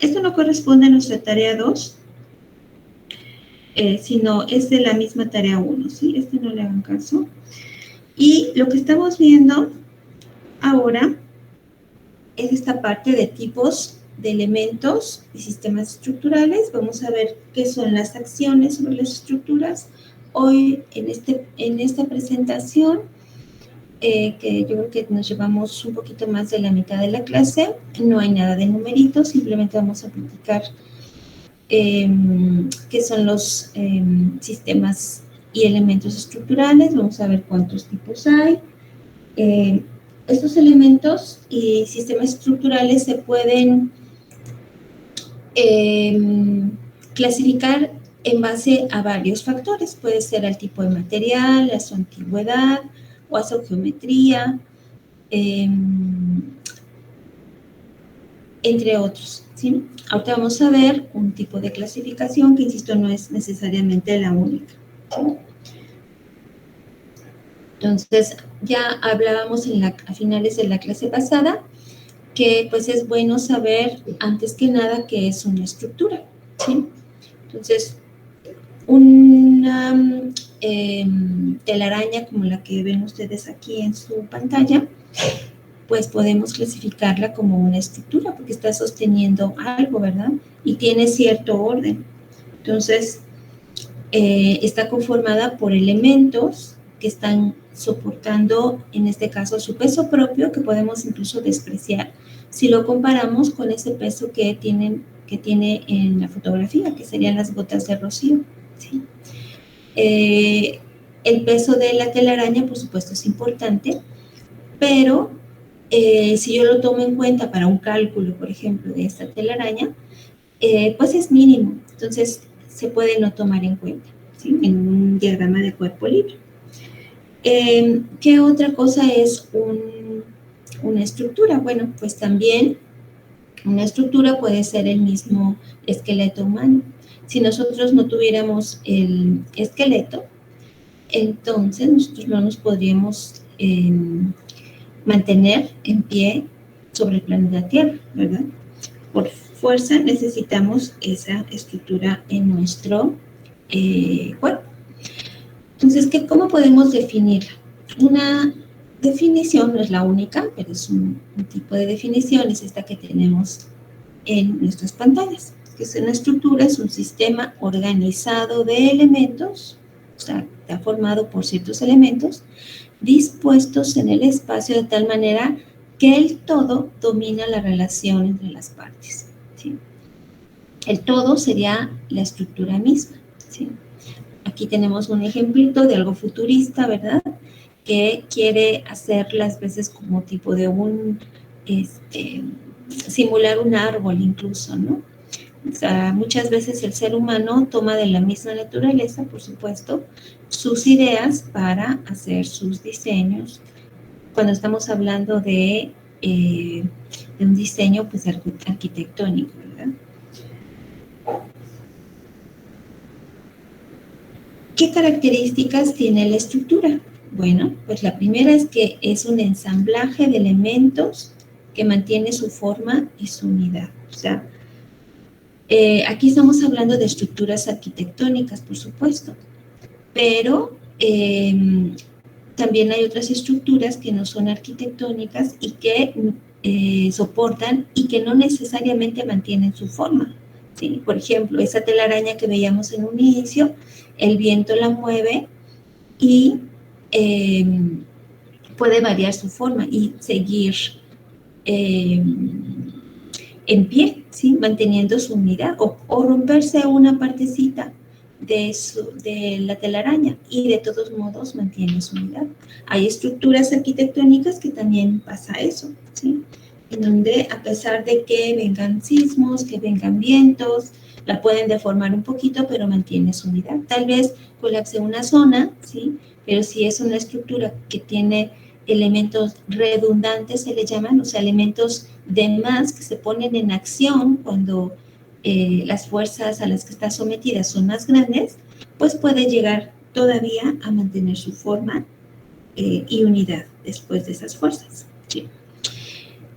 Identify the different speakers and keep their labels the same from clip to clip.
Speaker 1: Esto no corresponde a nuestra tarea 2, sino es de la misma tarea 1, ¿sí? No le hagan caso. Y lo que estamos viendo ahora es esta parte de tipos de elementos y sistemas estructurales. Vamos a ver qué son las acciones sobre las estructuras. Hoy, en esta presentación, que yo creo que nos llevamos un poquito más de la mitad de la clase, no hay nada de numeritos, simplemente vamos a platicar qué son los sistemas y elementos estructurales. Vamos a ver cuántos tipos hay. Estos elementos y sistemas estructurales se pueden clasificar en base a varios factores. Puede ser el tipo de material, a su antigüedad o a su geometría, entre otros, ¿sí? Ahorita vamos a ver un tipo de clasificación que, insisto, no es necesariamente la única, ¿sí? Entonces, ya hablábamos a finales de la clase pasada que pues es bueno saber antes que nada qué es una estructura, ¿sí? Entonces, una telaraña como la que ven ustedes aquí en su pantalla, pues podemos clasificarla como una estructura porque está sosteniendo algo, ¿verdad? Y tiene cierto orden. Entonces, está conformada por elementos que están soportando, en este caso, su peso propio, que podemos incluso despreciar si lo comparamos con ese peso que tiene en la fotografía, que serían las gotas de rocío, ¿sí? El peso de la telaraña, por supuesto, es importante, pero si yo lo tomo en cuenta para un cálculo, por ejemplo, de esta telaraña, pues es mínimo, entonces se puede no tomar en cuenta, ¿sí? En un diagrama de cuerpo libre. ¿Qué otra cosa es una estructura? Bueno, pues también una estructura puede ser el mismo esqueleto humano. Si nosotros no tuviéramos el esqueleto, entonces nosotros no nos podríamos mantener en pie sobre el planeta Tierra, ¿verdad? Por fuerza necesitamos esa estructura en nuestro cuerpo. Entonces, ¿cómo podemos definirla? Una definición no es la única, pero es un tipo de definición, es esta que tenemos en nuestras pantallas, que es una estructura, es un sistema organizado de elementos, o sea, está formado por ciertos elementos dispuestos en el espacio de tal manera que el todo domina la relación entre las partes, ¿sí? El todo sería la estructura misma, ¿sí? Aquí tenemos un ejemplito de algo futurista, ¿verdad? Que quiere hacer las veces como tipo de simular un árbol incluso, ¿no? O sea, muchas veces el ser humano toma de la misma naturaleza, por supuesto, sus ideas para hacer sus diseños. Cuando estamos hablando de un diseño pues arquitectónico, ¿verdad? ¿Qué características tiene la estructura? Bueno, pues la primera es que es un ensamblaje de elementos que mantiene su forma y su unidad. O sea, aquí estamos hablando de estructuras arquitectónicas, por supuesto, pero también hay otras estructuras que no son arquitectónicas y que soportan y que no necesariamente mantienen su forma, ¿sí? Por ejemplo, esa telaraña que veíamos en un inicio, el viento la mueve y puede variar su forma y seguir en pie, ¿sí? Manteniendo su unidad o romperse una partecita de la telaraña y de todos modos mantiene su unidad. Hay estructuras arquitectónicas que también pasa eso, ¿sí? En donde a pesar de que vengan sismos, que vengan vientos, la pueden deformar un poquito, pero mantiene su unidad. Tal vez colapse una zona, ¿sí? Pero si es una estructura que tiene elementos redundantes, se le llaman, o sea, elementos de más que se ponen en acción cuando las fuerzas a las que está sometida son más grandes, pues puede llegar todavía a mantener su forma y unidad después de esas fuerzas, ¿sí?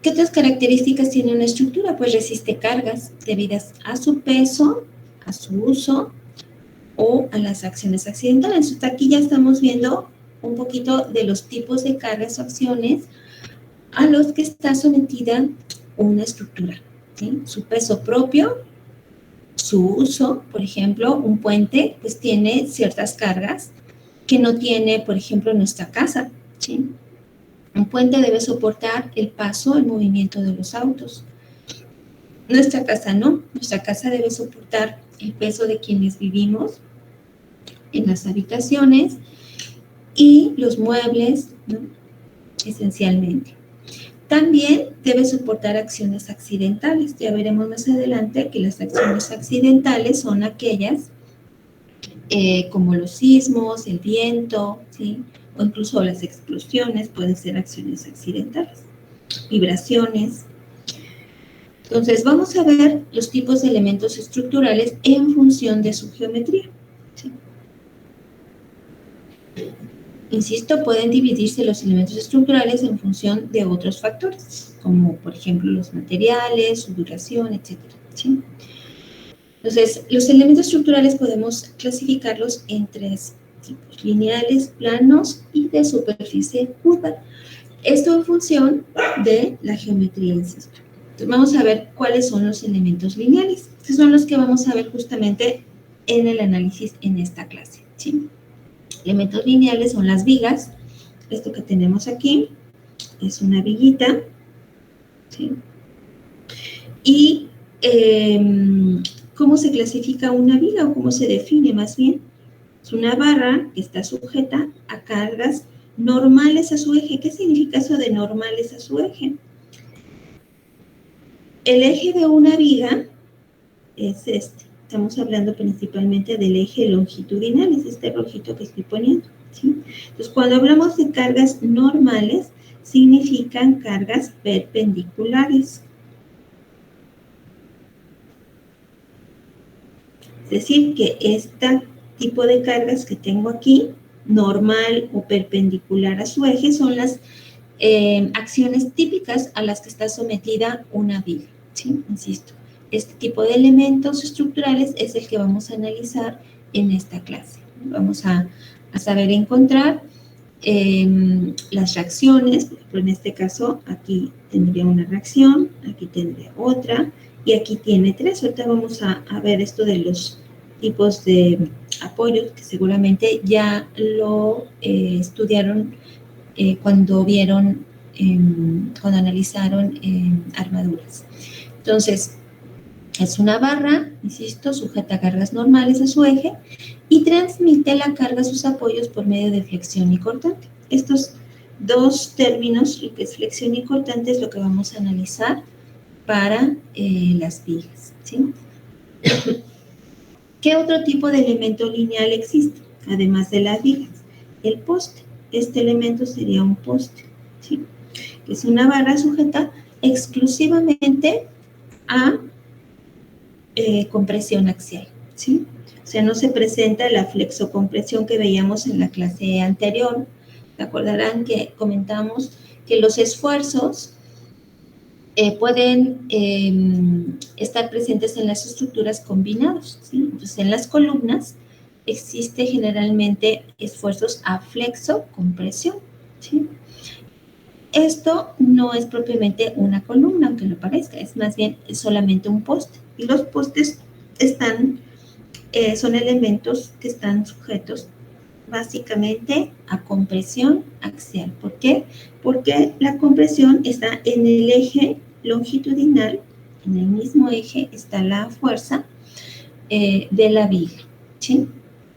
Speaker 1: ¿Qué otras características tiene una estructura? Pues resiste cargas debidas a su peso, a su uso o a las acciones accidentales. Entonces, aquí ya estamos viendo un poquito de los tipos de cargas o acciones a los que está sometida una estructura, ¿sí? Su peso propio, su uso, por ejemplo, un puente pues tiene ciertas cargas que no tiene, por ejemplo, nuestra casa, ¿sí? Un puente debe soportar el paso, el movimiento de los autos. Nuestra casa no, nuestra casa debe soportar el peso de quienes vivimos en las habitaciones y los muebles, ¿no? Esencialmente. También debe soportar acciones accidentales. Ya veremos más adelante que las acciones accidentales son aquellas como los sismos, el viento, ¿sí? O incluso las explosiones pueden ser acciones accidentales. Vibraciones. Entonces, vamos a ver los tipos de elementos estructurales en función de su geometría, ¿sí? Insisto, pueden dividirse los elementos estructurales en función de otros factores, como por ejemplo los materiales, su duración, etc. ¿Sí? Entonces, los elementos estructurales podemos clasificarlos en tres tipos: lineales, planos y de superficie curva. Esto en función de la geometría, insisto. Entonces, vamos a ver cuáles son los elementos lineales. Estos son los que vamos a ver justamente en el análisis en esta clase, ¿sí? Elementos lineales son las vigas. Esto que tenemos aquí es una viguita, ¿sí? Y ¿cómo se clasifica una viga o cómo se define más bien? Es una barra que está sujeta a cargas normales a su eje. ¿Qué significa eso de normales a su eje? El eje de una viga es este. Estamos hablando principalmente del eje longitudinal, es este rojito que estoy poniendo, ¿sí? Entonces, cuando hablamos de cargas normales, significan cargas perpendiculares. Es decir, que este tipo de cargas que tengo aquí, normal o perpendicular a su eje, son las acciones típicas a las que está sometida una viga, ¿sí? Insisto, este tipo de elementos estructurales es el que vamos a analizar en esta clase. Vamos a saber encontrar las reacciones. Por ejemplo, en este caso, aquí tendría una reacción, aquí tendría otra, y aquí tiene tres. Ahorita vamos a ver esto de los tipos de apoyos, que seguramente ya lo estudiaron cuando vieron, cuando analizaron armaduras. Entonces, es una barra, insisto, sujeta a cargas normales a su eje y transmite la carga a sus apoyos por medio de flexión y cortante. Estos dos términos, lo que es flexión y cortante, es lo que vamos a analizar para las vigas, ¿sí? ¿Qué otro tipo de elemento lineal existe, además de las vigas? El poste. Este elemento sería un poste, ¿sí? Que es una barra sujeta exclusivamente a compresión axial, ¿sí? O sea, no se presenta la flexocompresión que veíamos en la clase anterior. ¿Se acordarán que comentamos que los esfuerzos pueden estar presentes en las estructuras combinados, ¿sí? Entonces, en las columnas existe generalmente esfuerzos a flexocompresión, ¿sí? Esto no es propiamente una columna, aunque lo parezca, es más bien solamente un poste. Y los postes son elementos que están sujetos básicamente a compresión axial. ¿Por qué? Porque la compresión está en el eje longitudinal, en el mismo eje está la fuerza de la viga, ¿sí?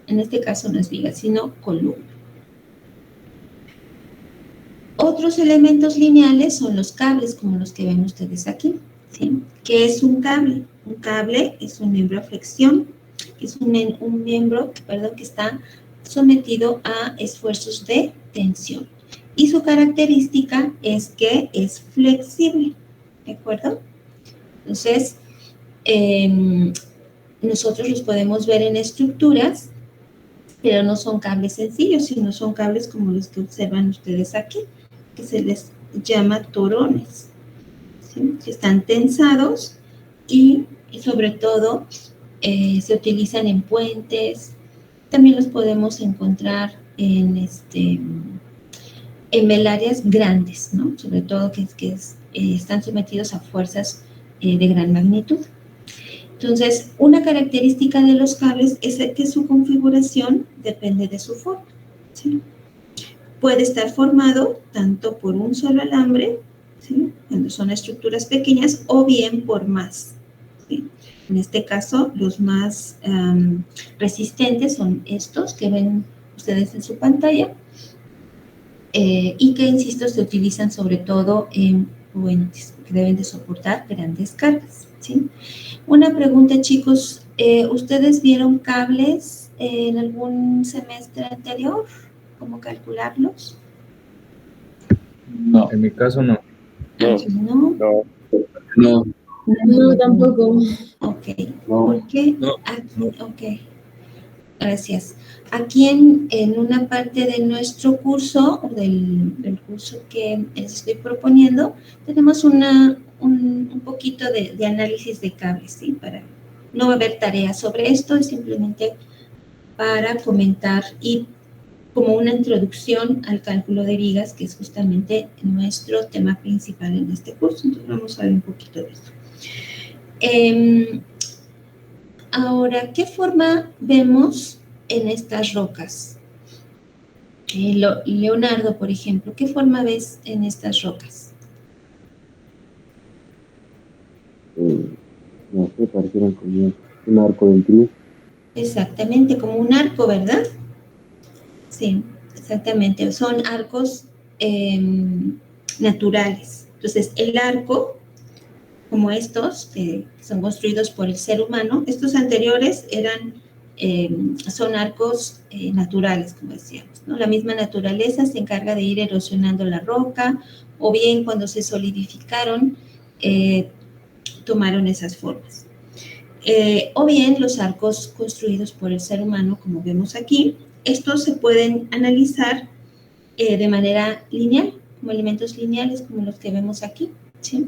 Speaker 1: En este caso no es viga, sino columna. Otros elementos lineales son los cables, como los que ven ustedes aquí, ¿sí? ¿Qué es un cable? Un cable es un miembro a flexión, es un miembro, perdón, que está sometido a esfuerzos de tensión. Y su característica es que es flexible, ¿de acuerdo? Entonces, nosotros los podemos ver en estructuras, pero no son cables sencillos, sino son cables como los que observan ustedes aquí, que se les llama torones. ¿sí? Que están tensados y sobre todo se utilizan en puentes. También los podemos encontrar en velarias grandes, ¿no? Sobre todo que están sometidos a fuerzas de gran magnitud. Entonces, una característica de los cables es que su configuración depende de su forma, ¿sí? Puede estar formado tanto por un solo alambre, ¿sí? Cuando son estructuras pequeñas, o bien por más, ¿sí? En este caso, los más resistentes son estos que ven ustedes en su pantalla, y que, insisto, se utilizan sobre todo en puentes, que deben de soportar grandes cargas, ¿sí? Una pregunta, chicos, ¿ustedes vieron cables en algún semestre anterior? ¿Cómo calcularlos?
Speaker 2: No, en mi caso no.
Speaker 1: ¿No?
Speaker 3: No. No.
Speaker 4: No, tampoco.
Speaker 1: Ok.
Speaker 3: No.
Speaker 1: ¿Por qué?
Speaker 2: No.
Speaker 1: Ok. Gracias. Aquí en una parte de nuestro curso, o del curso que les estoy proponiendo, tenemos un poquito de análisis de cables, ¿sí? No va a haber tarea sobre esto, es simplemente para comentar y como una introducción al cálculo de vigas, que es justamente nuestro tema principal en este curso. Entonces vamos a ver un poquito de esto. Ahora, ¿qué forma vemos en estas rocas? Leonardo, por ejemplo, ¿qué forma ves en estas rocas?
Speaker 3: No sé, parecieran como un arco del triunfo.
Speaker 1: Exactamente, como un arco, ¿verdad? Sí, exactamente. Son arcos naturales. Entonces, el arco, como estos, que son construidos por el ser humano, estos anteriores son arcos naturales, como decíamos, ¿no? La misma naturaleza se encarga de ir erosionando la roca, o bien cuando se solidificaron, tomaron esas formas. O bien los arcos construidos por el ser humano, como vemos aquí, estos se pueden analizar de manera lineal, como elementos lineales, como los que vemos aquí, ¿sí?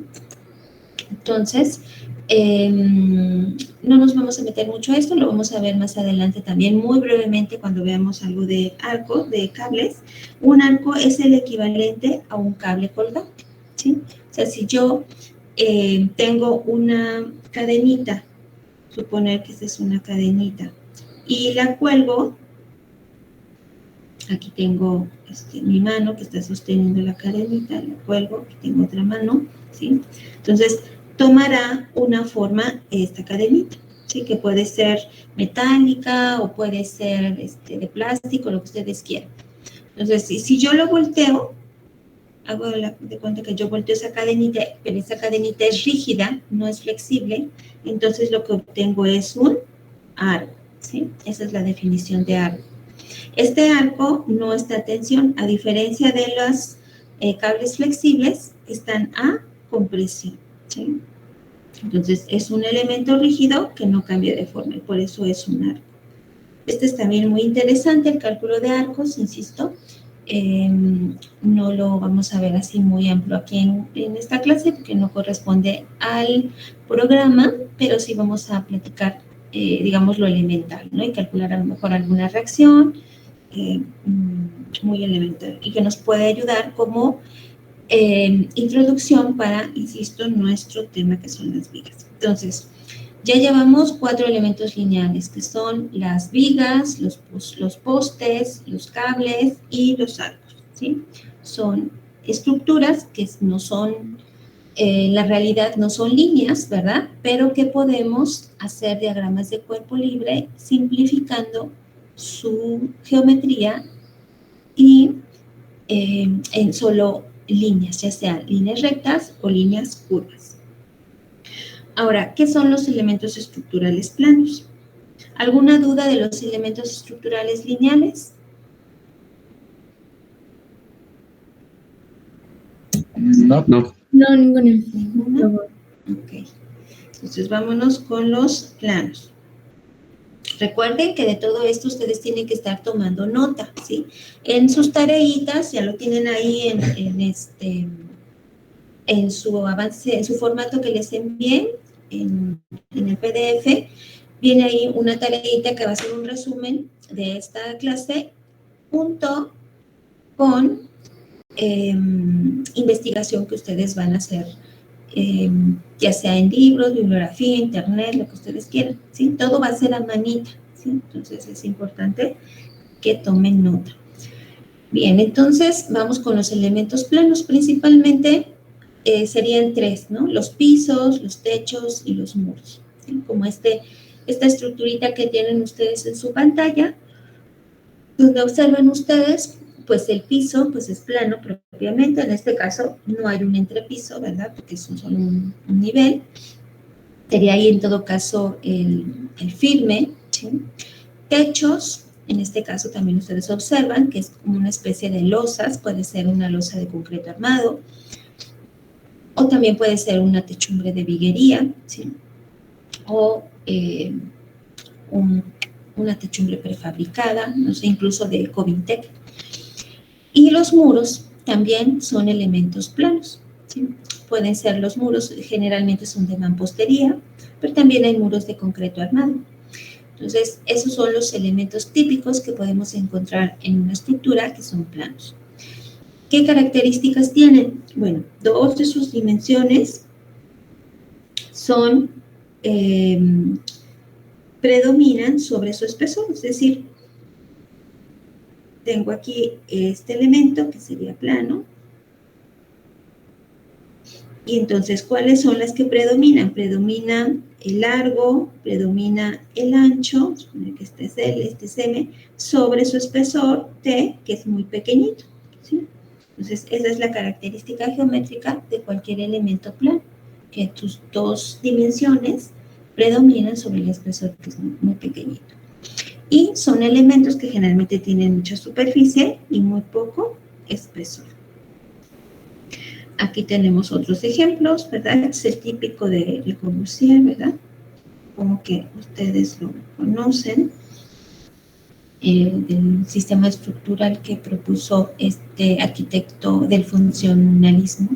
Speaker 1: Entonces, no nos vamos a meter mucho a esto, lo vamos a ver más adelante también, muy brevemente, cuando veamos algo de arco, de cables. Un arco es el equivalente a un cable colgante, ¿sí? O sea, si yo tengo una cadenita, suponer que esta es una cadenita, y la cuelgo, aquí tengo mi mano que está sosteniendo la cadenita, la cuelgo, aquí tengo otra mano, ¿sí? Entonces, tomará una forma esta cadenita, ¿sí? Que puede ser metálica o puede ser de plástico, lo que ustedes quieran. Entonces, si yo lo volteo, hago de cuenta que yo volteo esa cadenita, pero esa cadenita es rígida, no es flexible, entonces lo que obtengo es un arco, ¿sí? Esa es la definición de arco. Este arco no está a tensión, a diferencia de los cables flexibles, están a compresión, ¿sí? Entonces, es un elemento rígido que no cambia de forma, y por eso es un arco. Este es también muy interesante, el cálculo de arcos, insisto. No lo vamos a ver así muy amplio aquí en esta clase, porque no corresponde al programa, pero sí vamos a platicar, digamos, lo elemental, ¿no? Y calcular a lo mejor alguna reacción, muy elemental, y que nos puede ayudar como introducción para, insisto, nuestro tema, que son las vigas. Entonces, ya llevamos 4 elementos lineales, que son las vigas, los postes, los cables y los arcos, ¿sí? Son estructuras que no son, la realidad no son líneas, ¿verdad? Pero que podemos hacer diagramas de cuerpo libre simplificando su geometría y en solo líneas, ya sean líneas rectas o líneas curvas. Ahora, ¿qué son los elementos estructurales planos? ¿Alguna duda de los elementos estructurales lineales?
Speaker 2: No.
Speaker 4: No, ninguna.
Speaker 1: ¿Ninguna? Ok. Entonces, vámonos con los planos. Recuerden que de todo esto ustedes tienen que estar tomando nota, ¿sí? En sus tareitas, ya lo tienen ahí en en su avance, en su formato que les envié en el PDF, viene ahí una tareita que va a ser un resumen de esta clase junto con investigación que ustedes van a hacer, ya sea en libros, bibliografía, internet, lo que ustedes quieran, ¿sí? Todo va a ser a manita, ¿sí? Entonces es importante que tomen nota. Bien, entonces vamos con los elementos planos. Principalmente serían tres, ¿no? Los pisos, los techos y los muros, ¿sí? Como esta estructurita que tienen ustedes en su pantalla, donde observan ustedes, pues el piso pues es plano propiamente. En este caso no hay un entrepiso, ¿verdad? Porque es solo un nivel. Sería ahí en todo caso el firme, ¿sí? Techos, en este caso también ustedes observan que es como una especie de losas, puede ser una losa de concreto armado, o también puede ser una techumbre de viguería, ¿sí? O una techumbre prefabricada, no sé, incluso de Covintec. Y los muros también son elementos planos, ¿sí? Pueden ser los muros, generalmente son de mampostería, pero también hay muros de concreto armado. Entonces, esos son los elementos típicos que podemos encontrar en una estructura que son planos. ¿Qué características tienen? Bueno, dos de sus dimensiones son, predominan sobre su espesor, es decir, tengo aquí este elemento que sería plano, y entonces, ¿cuáles son las que predominan? Predomina el largo, predomina el ancho, que este es L, este es M, sobre su espesor T, que es muy pequeñito, ¿sí? Entonces, esa es la característica geométrica de cualquier elemento plano, que tus dos dimensiones predominan sobre el espesor, que es muy pequeñito. Y son elementos que generalmente tienen mucha superficie y muy poco espesor. Aquí tenemos otros ejemplos, ¿verdad? Es el típico de Le Corbusier, ¿verdad? Como que ustedes lo conocen, del sistema estructural que propuso este arquitecto del funcionalismo,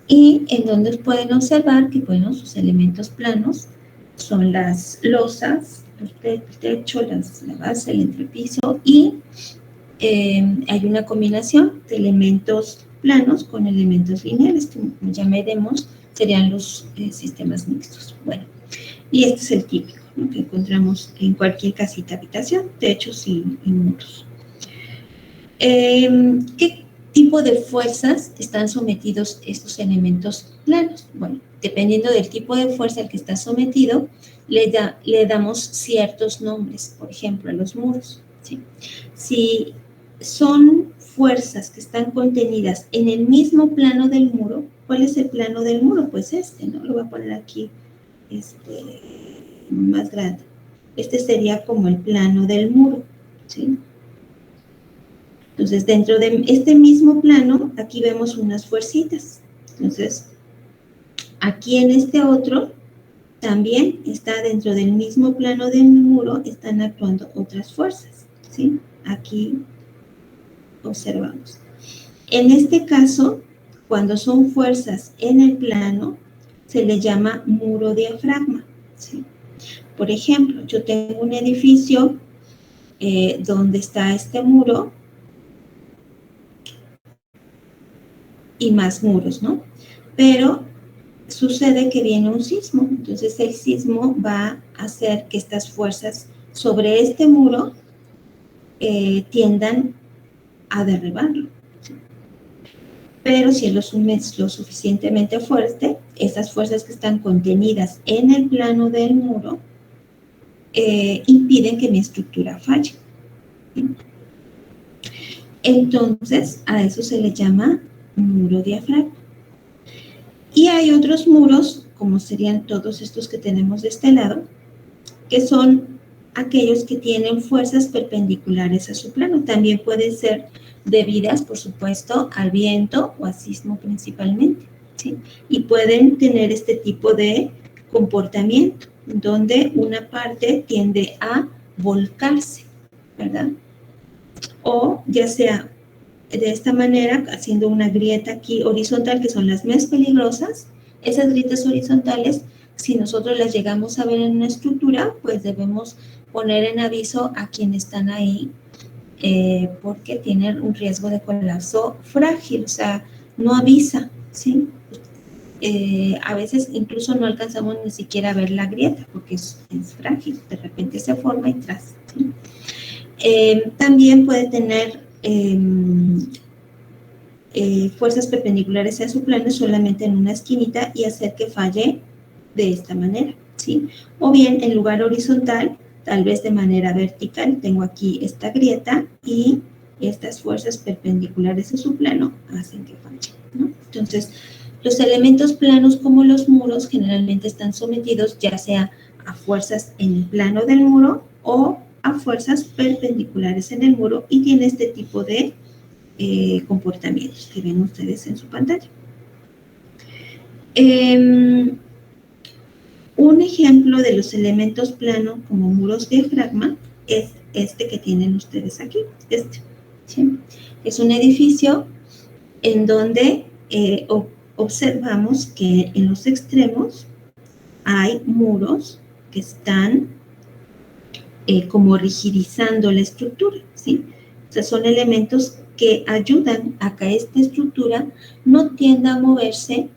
Speaker 1: y en donde pueden observar que, bueno, sus elementos planos son las losas, el techo, la base, el entrepiso, y hay una combinación de elementos planos con elementos lineales, que ya veremos, serían los sistemas mixtos. Bueno, y este es el típico, ¿no?, que encontramos en cualquier casita habitación, techos y muros. ¿Qué tipo de fuerzas están sometidos estos elementos planos? Bueno, dependiendo del tipo de fuerza al que está sometido, le damos ciertos nombres, por ejemplo, a los muros, ¿sí? Si son fuerzas que están contenidas en el mismo plano del muro, ¿cuál es el plano del muro? Pues este, ¿no? Lo voy a poner aquí más grande. Este sería como el plano del muro, ¿sí? Entonces, dentro de este mismo plano, aquí vemos unas fuercitas. Entonces, aquí en este otro, también está dentro del mismo plano del muro, están actuando otras fuerzas, ¿sí? Aquí observamos. En este caso, cuando son fuerzas en el plano, se le llama muro diafragma, ¿sí? Por ejemplo, yo tengo un edificio donde está este muro y más muros, ¿no? Pero sucede que viene un sismo, entonces el sismo va a hacer que estas fuerzas sobre este muro tiendan a derribarlo. Pero si lo sumes lo suficientemente fuerte, esas fuerzas que están contenidas en el plano del muro impiden que mi estructura falle. Entonces, a eso se le llama muro diafragma. Y hay otros muros, como serían todos estos que tenemos de este lado, que son aquellos que tienen fuerzas perpendiculares a su plano. También pueden ser debidas, por supuesto, al viento o al sismo principalmente, ¿sí? Y pueden tener este tipo de comportamiento, donde una parte tiende a volcarse, ¿verdad? O ya sea de esta manera, haciendo una grieta aquí horizontal, que son las más peligrosas. Esas grietas horizontales, si nosotros las llegamos a ver en una estructura, pues debemos poner en aviso a quienes están ahí, porque tienen un riesgo de colapso frágil, o sea, no avisa, ¿sí? A veces incluso no alcanzamos ni siquiera a ver la grieta, porque es frágil, de repente se forma y tras, ¿sí? También puede tener fuerzas perpendiculares a su plano solamente en una esquinita y hacer que falle de esta manera, ¿sí? O bien en lugar horizontal, tal vez de manera vertical, tengo aquí esta grieta y estas fuerzas perpendiculares a su plano hacen que falle, ¿no? Entonces, los elementos planos como los muros generalmente están sometidos ya sea a fuerzas en el plano del muro o a fuerzas perpendiculares en el muro y tiene este tipo de comportamientos que ven ustedes en su pantalla. Un ejemplo de los elementos planos como muros diafragma es este que tienen ustedes aquí, ¿sí? Es un edificio en donde observamos que en los extremos hay muros que están como rigidizando la estructura, ¿sí? O sea, son elementos que ayudan a que esta estructura no tienda a moverse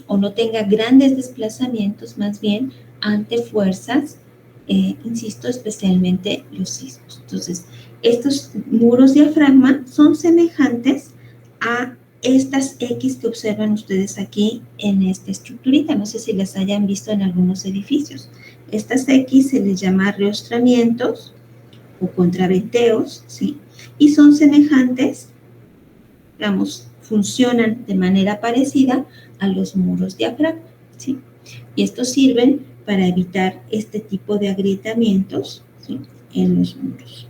Speaker 1: o no tenga grandes desplazamientos, más bien ante fuerzas, insisto, especialmente los sismos. Entonces, estos muros diafragma son semejantes a estas X que observan ustedes aquí en esta estructurita. No sé si las hayan visto en algunos edificios. Estas X se les llama riostramientos o contraventeos, ¿sí? Y son semejantes, digamos, funcionan de manera parecida a los muros diafragma, ¿sí? Y estos sirven para evitar este tipo de agrietamientos, ¿sí?, en los muros.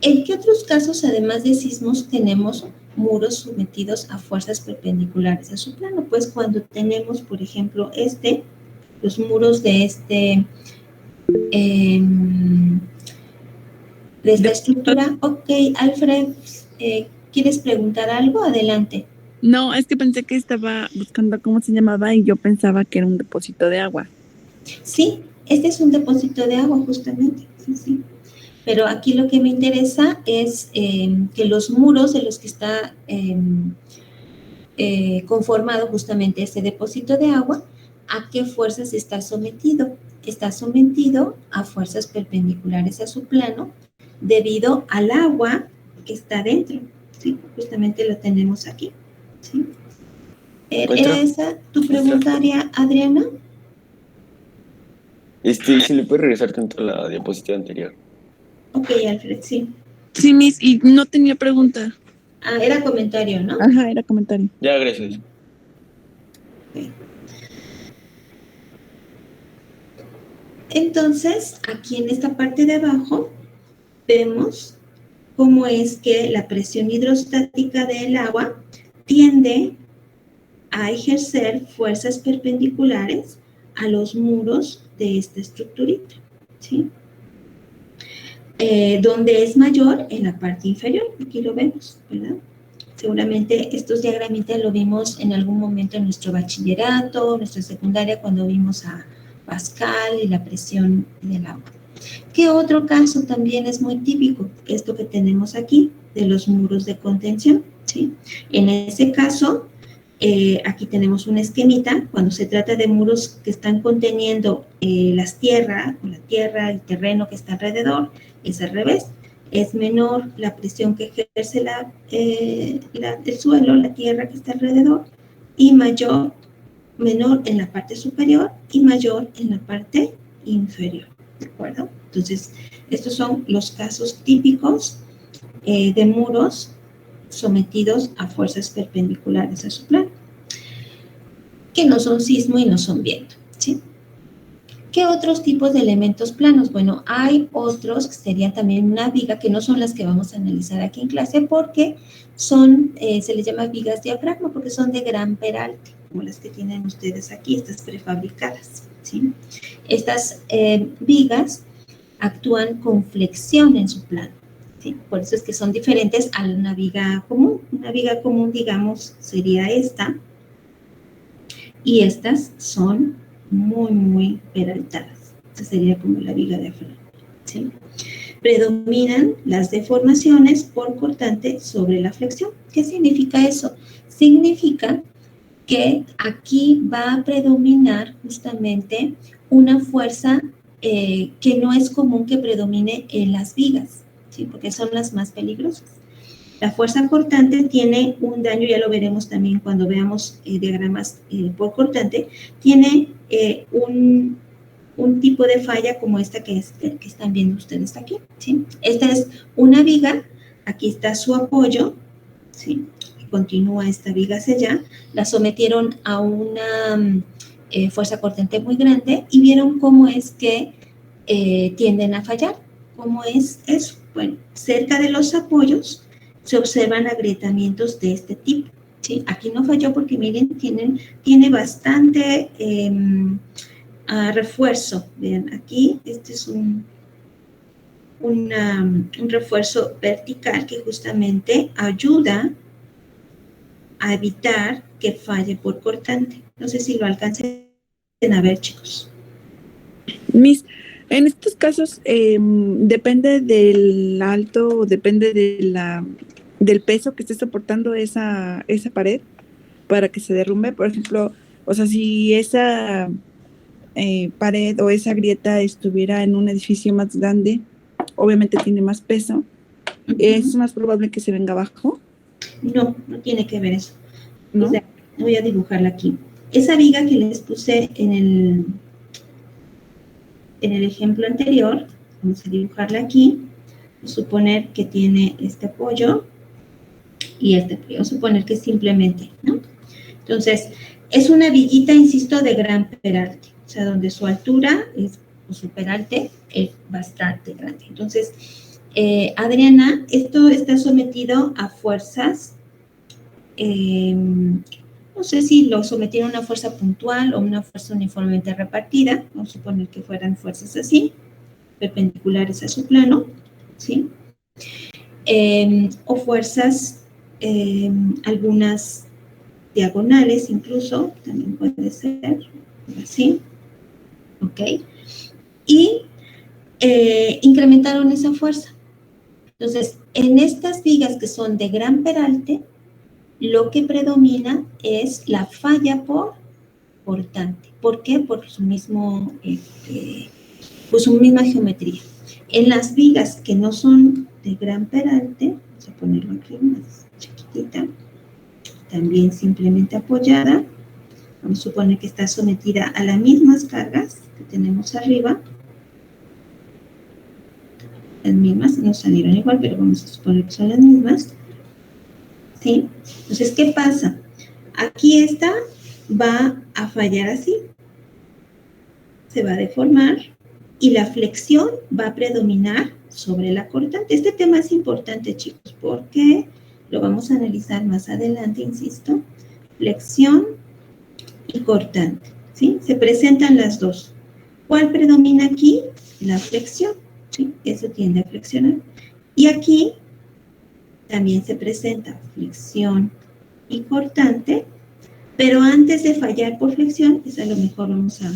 Speaker 1: ¿En qué otros casos, además de sismos, tenemos muros sometidos a fuerzas perpendiculares a su plano? Pues cuando tenemos, por ejemplo, los muros de esta estructura. Ok, Alfred, ¿quieres preguntar algo? Adelante.
Speaker 5: No, es que pensé que estaba buscando cómo se llamaba y yo pensaba que era un depósito de agua.
Speaker 1: Sí, este es un depósito de agua justamente, sí, sí. Pero aquí lo que me interesa es que los muros de los que está conformado justamente este depósito de agua, ¿a qué fuerzas está sometido? Está sometido a fuerzas perpendiculares a su plano debido al agua que está dentro, ¿sí? Justamente lo tenemos aquí, ¿sí? ¿Era esa tu pregunta, Adriana?
Speaker 6: Si le puedes regresar tanto a la diapositiva anterior.
Speaker 1: Ok, Alfred, sí.
Speaker 5: Sí, Miss, y no tenía pregunta.
Speaker 1: Ah, era comentario, ¿no?
Speaker 5: Ajá, era comentario.
Speaker 6: Ya, gracias.
Speaker 1: Okay. Entonces, aquí en esta parte de abajo, vemos cómo es que la presión hidrostática del agua tiende a ejercer fuerzas perpendiculares a los muros de esta estructurita, ¿sí? Donde es mayor en la parte inferior, aquí lo vemos, ¿verdad? Seguramente estos diagramitas lo vimos en algún momento en nuestro bachillerato, nuestra secundaria, cuando vimos a Pascal y la presión del agua. ¿Qué otro caso también es muy típico? Esto que tenemos aquí, de los muros de contención, ¿sí? En ese caso, aquí tenemos un esquemita, cuando se trata de muros que están conteniendo la tierra, el terreno que está alrededor, es al revés. Es menor la presión que ejerce el suelo, la tierra que está alrededor, y menor en la parte superior y mayor en la parte inferior, ¿de acuerdo? Entonces, estos son los casos típicos de muros sometidos a fuerzas perpendiculares a su plano, que no son sismo y no son viento, ¿sí? ¿Qué otros tipos de elementos planos? Bueno, hay otros que serían también una viga, que no son las que vamos a analizar aquí en clase, porque son, se les llama vigas diafragma, porque son de gran peralte, como las que tienen ustedes aquí, estas prefabricadas, ¿sí? Estas vigas actúan con flexión en su plano, ¿sí? Por eso es que son diferentes a una viga común. Una viga común, digamos, sería esta, y estas son muy peraltadas. Esta sería como la viga diafragma, ¿sí? Predominan las deformaciones por cortante sobre la flexión. ¿Qué significa eso? Significa que aquí va a predominar justamente una fuerza que no es común que predomine en las vigas, ¿sí? Porque son las más peligrosas. La fuerza cortante tiene un daño, ya lo veremos también cuando veamos diagramas por cortante, tiene un tipo de falla como esta que están viendo ustedes aquí, ¿sí? Esta es una viga, aquí está su apoyo, ¿sí? Continúa esta viga hacia allá, la sometieron a una fuerza cortante muy grande y vieron cómo es que tienden a fallar. ¿Cómo es eso? Bueno, cerca de los apoyos se observan agrietamientos de este tipo, ¿sí? Aquí no falló porque miren, tiene bastante refuerzo. Vean, aquí este es un refuerzo vertical que justamente ayuda a evitar que falle por cortante. No sé si lo alcancen a ver, chicos.
Speaker 5: En estos casos depende del alto, depende del peso que esté soportando esa pared para que se derrumbe. Por ejemplo, o sea, si esa pared o esa grieta estuviera en un edificio más grande, obviamente tiene más peso, es más probable que se venga abajo.
Speaker 1: No tiene que ver eso.
Speaker 5: ¿No?
Speaker 1: O sea, voy a dibujarla aquí. Esa viga que les puse en el ejemplo anterior, vamos a dibujarla aquí. Vamos a suponer que tiene este apoyo y este apoyo. Vamos a suponer que simplemente, ¿no? Entonces, es una viguita, insisto, de gran peralte. O sea, donde su altura o su peralte es bastante grande. Entonces, Adriana, esto está sometido a fuerzas. No sé si lo sometieron a una fuerza puntual o una fuerza uniformemente repartida. Vamos a suponer que fueran fuerzas así, perpendiculares a su plano, ¿sí? O fuerzas, algunas diagonales incluso, también puede ser así, ¿ok? Y incrementaron esa fuerza. Entonces, en estas vigas que son de gran peralte, lo que predomina es la falla por cortante. ¿Por qué? Por su mismo, pues su misma geometría. En las vigas que no son de gran peralte, vamos a ponerlo aquí más chiquitita, también simplemente apoyada, vamos a suponer que está sometida a las mismas cargas que tenemos arriba. Las mismas, no salieron igual, pero vamos a suponer que son las mismas. ¿Sí? Entonces, ¿qué pasa? Aquí esta va a fallar así. Se va a deformar y la flexión va a predominar sobre la cortante. Este tema es importante, chicos, porque lo vamos a analizar más adelante, insisto. Flexión y cortante, ¿sí? Se presentan las dos. ¿Cuál predomina aquí? La flexión, ¿sí? Eso tiende a flexionar. Y aquí también se presenta flexión y cortante, pero antes de fallar por flexión, pues a lo mejor vamos a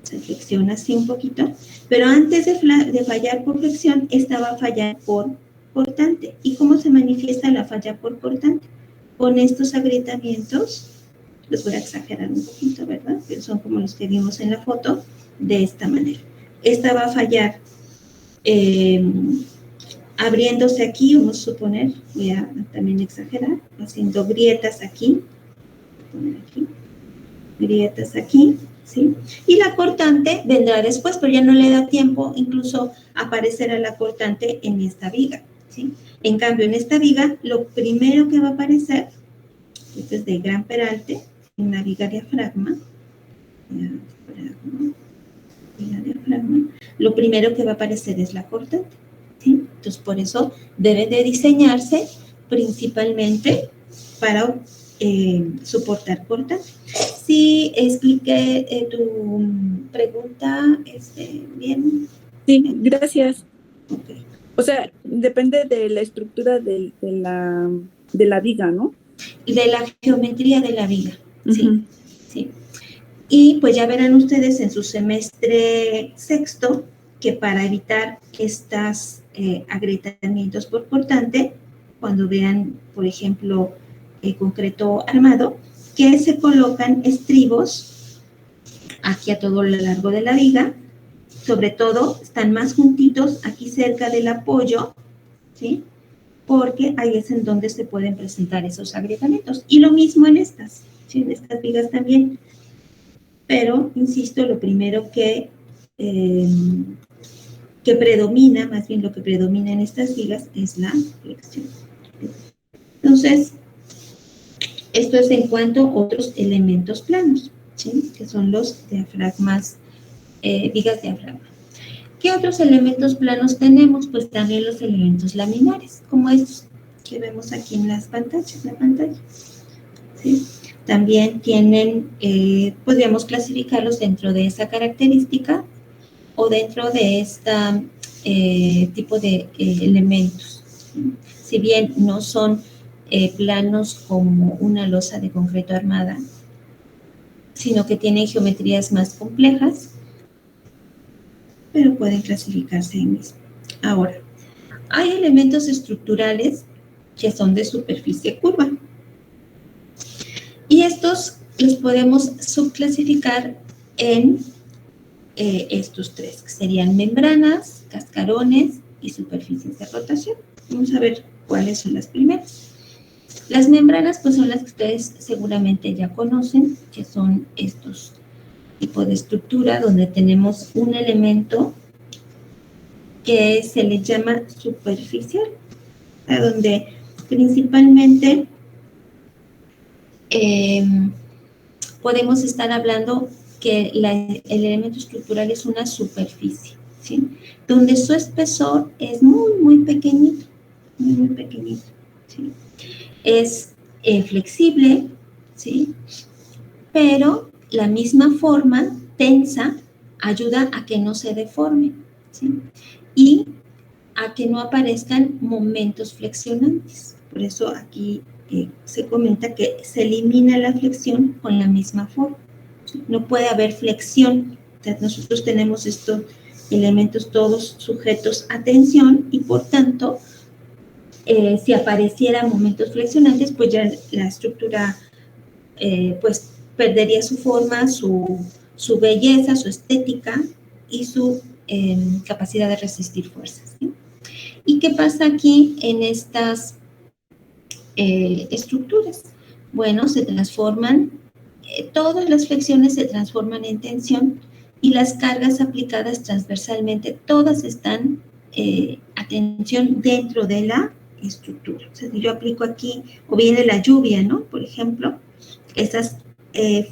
Speaker 1: hacer flexión así un poquito, pero antes de fallar por flexión, esta va a fallar por cortante. ¿Y cómo se manifiesta la falla por cortante? Con estos agrietamientos, los voy a exagerar un poquito, ¿verdad? Pero son como los que vimos en la foto, de esta manera. Esta va a fallar abriéndose aquí, vamos a suponer, voy a también exagerar, haciendo grietas aquí, grietas aquí, ¿sí? Y la cortante vendrá después, pero ya no le da tiempo incluso aparecerá la cortante en esta viga, ¿sí? En cambio, en esta viga, lo primero que va a aparecer, esto es de gran peralte, una viga diafragma, lo primero que va a aparecer es la cortante, ¿sí? Entonces, por eso debe de diseñarse principalmente para soportar cortante. Sí, expliqué tu pregunta bien.
Speaker 5: Sí, gracias.
Speaker 1: Ok.
Speaker 5: O sea, depende de la estructura de la viga, ¿no?
Speaker 1: Y de la geometría de la viga, sí,
Speaker 5: Ujú.
Speaker 1: sí. Y pues ya verán ustedes en su semestre sexto que para evitar estos agrietamientos por cortante, cuando vean, por ejemplo, el concreto armado, que se colocan estribos aquí a todo lo largo de la viga, sobre todo están más juntitos aquí cerca del apoyo, ¿sí? Porque ahí es en donde se pueden presentar esos agrietamientos. Y lo mismo en estas, ¿sí? En estas vigas también. Pero, insisto, lo primero que predomina, más bien lo que predomina en estas vigas es la flexión. Entonces, esto es en cuanto a otros elementos planos, ¿sí? Que son los diafragmas, vigas diafragma. ¿Qué otros elementos planos tenemos? Pues también los elementos laminares, como estos que vemos aquí en las pantallas, la pantalla, ¿sí? También tienen, podríamos clasificarlos dentro de esa característica o dentro de este tipo de elementos. Si bien no son planos como una losa de concreto armada, sino que tienen geometrías más complejas, pero pueden clasificarse ahí mismo. Ahora, hay elementos estructurales que son de superficie curva. Y estos los podemos subclasificar en estos tres, que serían membranas, cascarones y superficies de rotación. Vamos a ver cuáles son las primeras. Las membranas, pues son las que ustedes seguramente ya conocen, que son estos tipos de estructura donde tenemos un elemento que se le llama superficial, a donde principalmente podemos estar hablando que el elemento estructural es una superficie, ¿sí? Donde su espesor es muy, muy pequeñito, muy pequeñito, ¿sí? Es flexible, ¿sí? Pero la misma forma tensa ayuda a que no se deforme, ¿sí? Y a que no aparezcan momentos flexionantes. Por eso aquí se comenta que se elimina la flexión con la misma forma. ¿Sí? No puede haber flexión. O sea, nosotros tenemos estos elementos todos sujetos a tensión y por tanto, si aparecieran momentos flexionantes, pues ya la estructura pues perdería su forma, su belleza, su estética y su capacidad de resistir fuerzas, ¿sí? ¿Y qué pasa aquí en estas estructuras? Bueno, se transforman, todas las flexiones se transforman en tensión y las cargas aplicadas transversalmente, todas están a tensión dentro de la estructura. O sea, si yo aplico aquí, o viene la lluvia, ¿no? Por ejemplo, esas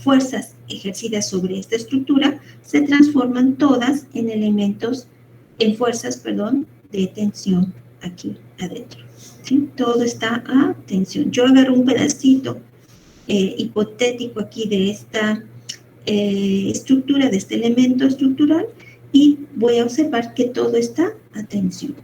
Speaker 1: fuerzas ejercidas sobre esta estructura se transforman todas en elementos, en fuerzas, perdón, de tensión aquí adentro, ¿sí? Todo está a tensión. Yo agarro un pedacito hipotético aquí de esta estructura, de este elemento estructural, y voy a observar que todo está a tensión.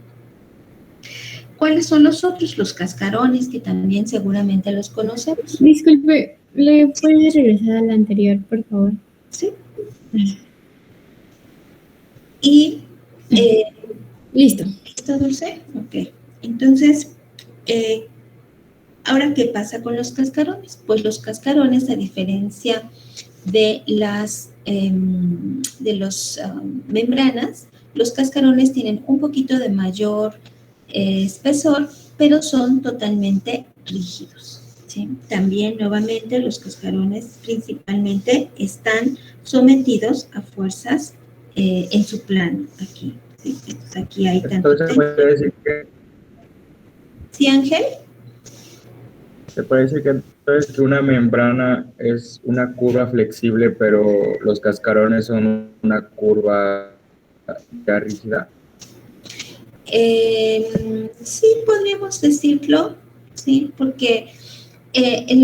Speaker 1: ¿Cuáles son los otros? Los cascarones, que también seguramente los conocemos.
Speaker 4: Disculpe, ¿le puede regresar a la anterior, por favor?
Speaker 1: Sí. Y
Speaker 4: listo.
Speaker 1: ¿está Dulce? Ok. Entonces, ahora, ¿qué pasa con los cascarones? Pues los cascarones, a diferencia de las membranas, los cascarones tienen un poquito de mayor espesor, pero son totalmente rígidos, ¿sí? También, nuevamente, los cascarones principalmente están sometidos a fuerzas en su plano, aquí, ¿sí? Entonces, aquí hay tanto...
Speaker 2: Entonces, puede decir que...
Speaker 1: ¿Sí, Ángel?
Speaker 2: Se puede decir que entonces que una membrana es una curva flexible, pero los cascarones son una curva ya rígida.
Speaker 1: Sí, podríamos decirlo, sí, porque en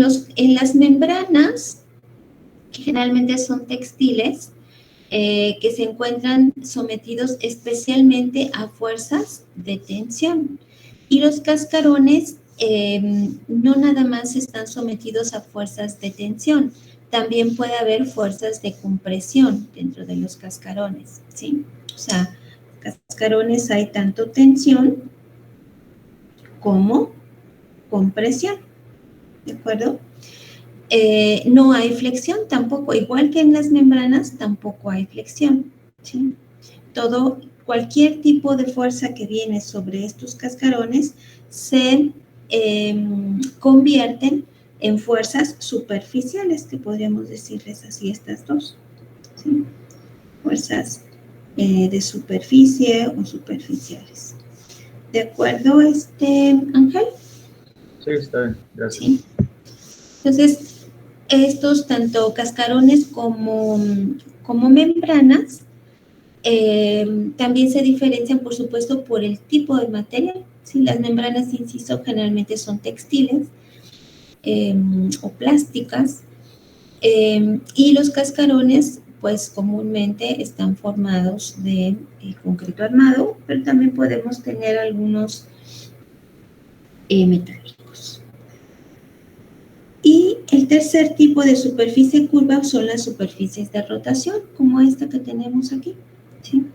Speaker 1: las membranas, que generalmente son textiles, que se encuentran sometidos especialmente a fuerzas de tensión. Y los cascarones no nada más están sometidos a fuerzas de tensión, también puede haber fuerzas de compresión dentro de los cascarones, ¿sí? O sea, cascarones hay tanto tensión como compresión, ¿de acuerdo? No hay flexión tampoco, igual que en las membranas, tampoco hay flexión, ¿sí? Cualquier tipo de fuerza que viene sobre estos cascarones se convierten en fuerzas superficiales, que podríamos decirles así estas dos, ¿sí? Fuerzas de superficie o superficiales. ¿De acuerdo, Ángel?
Speaker 2: Sí, está bien, gracias.
Speaker 1: ¿Sí? Entonces, estos tanto cascarones como membranas también se diferencian, por supuesto, por el tipo de material. ¿Sí? Las membranas, insisto, generalmente son textiles o plásticas, y los cascarones, pues comúnmente están formados de concreto armado, pero también podemos tener algunos metálicos. Y el tercer tipo de superficie curva son las superficies de rotación, como esta que tenemos aquí, ¿sí?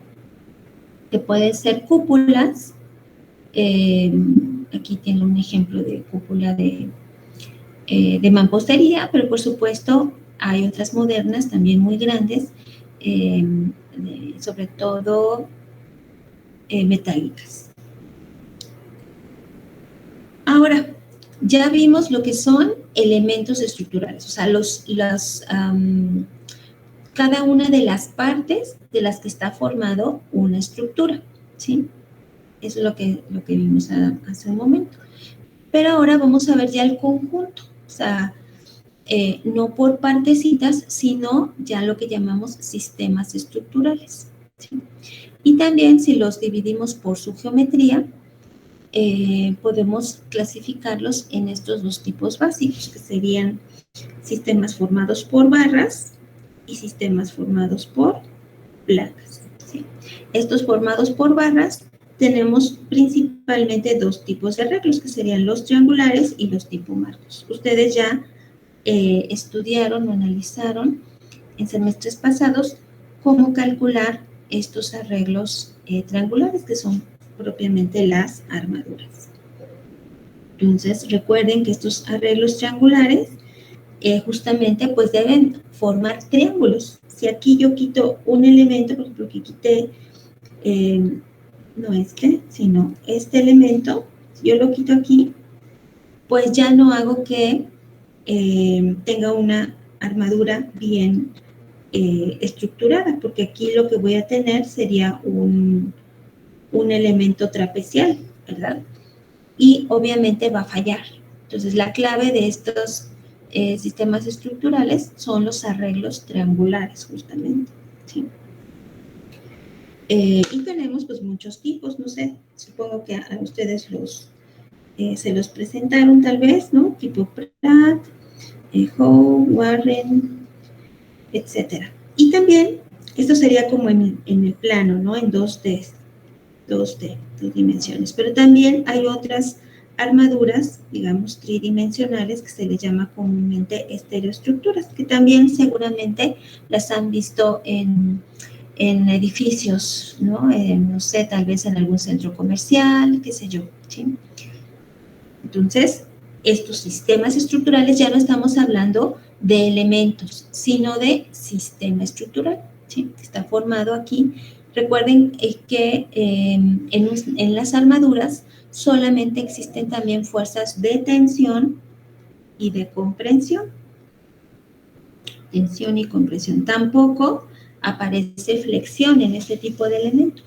Speaker 1: Que pueden ser cúpulas. Aquí tiene un ejemplo de cúpula de mampostería, pero por supuesto hay otras modernas también muy grandes, sobre todo metálicas. Ahora, ya vimos lo que son elementos estructurales, o sea, cada una de las partes de las que está formado una estructura, ¿sí? Eso es lo que vimos hace un momento. Pero ahora vamos a ver ya el conjunto, o sea, no por partecitas, sino ya lo que llamamos sistemas estructurales, ¿sí? Y también si los dividimos por su geometría, podemos clasificarlos en estos dos tipos básicos, que serían sistemas formados por barras y sistemas formados por placas, ¿sí? Estos formados por barras tenemos principalmente dos tipos de arreglos, que serían los triangulares y los tipo marcos. Ustedes ya estudiaron o analizaron en semestres pasados cómo calcular estos arreglos triangulares, que son propiamente las armaduras. Entonces, recuerden que estos arreglos triangulares justamente pues deben formar triángulos. Si aquí yo quito un elemento, por ejemplo, que quité, no sino este elemento, si yo lo quito aquí, pues ya no hago que tenga una armadura bien estructurada, porque aquí lo que voy a tener sería un elemento trapecial, ¿verdad? Y obviamente va a fallar. Entonces, la clave de estos sistemas estructurales son los arreglos triangulares, justamente, ¿sí? Y tenemos pues muchos tipos, no sé, supongo que a ustedes se los presentaron tal vez, ¿no? Tipo Pratt, Howe, Warren, etcétera. Y también, esto sería como en el plano, ¿no? En 2D, dos dimensiones. Pero también hay otras armaduras, digamos, tridimensionales, que se les llama comúnmente estereoestructuras, que también seguramente las han visto en edificios, ¿no? No sé, tal vez en algún centro comercial, qué sé yo, ¿sí? Entonces, estos sistemas estructurales ya no estamos hablando de elementos, sino de sistema estructural, ¿sí? Está formado aquí. Recuerden que en las armaduras solamente existen también fuerzas de tensión y de comprensión. Tensión y compresión. Tampoco aparece flexión en este tipo de elementos.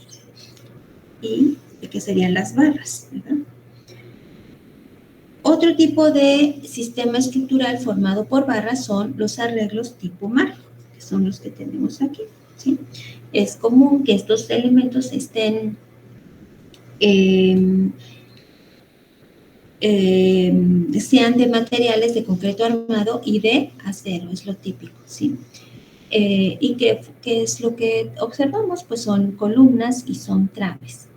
Speaker 1: Y que serían las barras, ¿verdad? Otro tipo de sistema estructural formado por barras son los arreglos tipo marco, que son los que tenemos aquí, ¿sí? Es común que estos elementos estén sean de materiales de concreto armado y de acero, es lo típico, ¿sí? ¿Y qué es lo que observamos? Pues son columnas y son traves.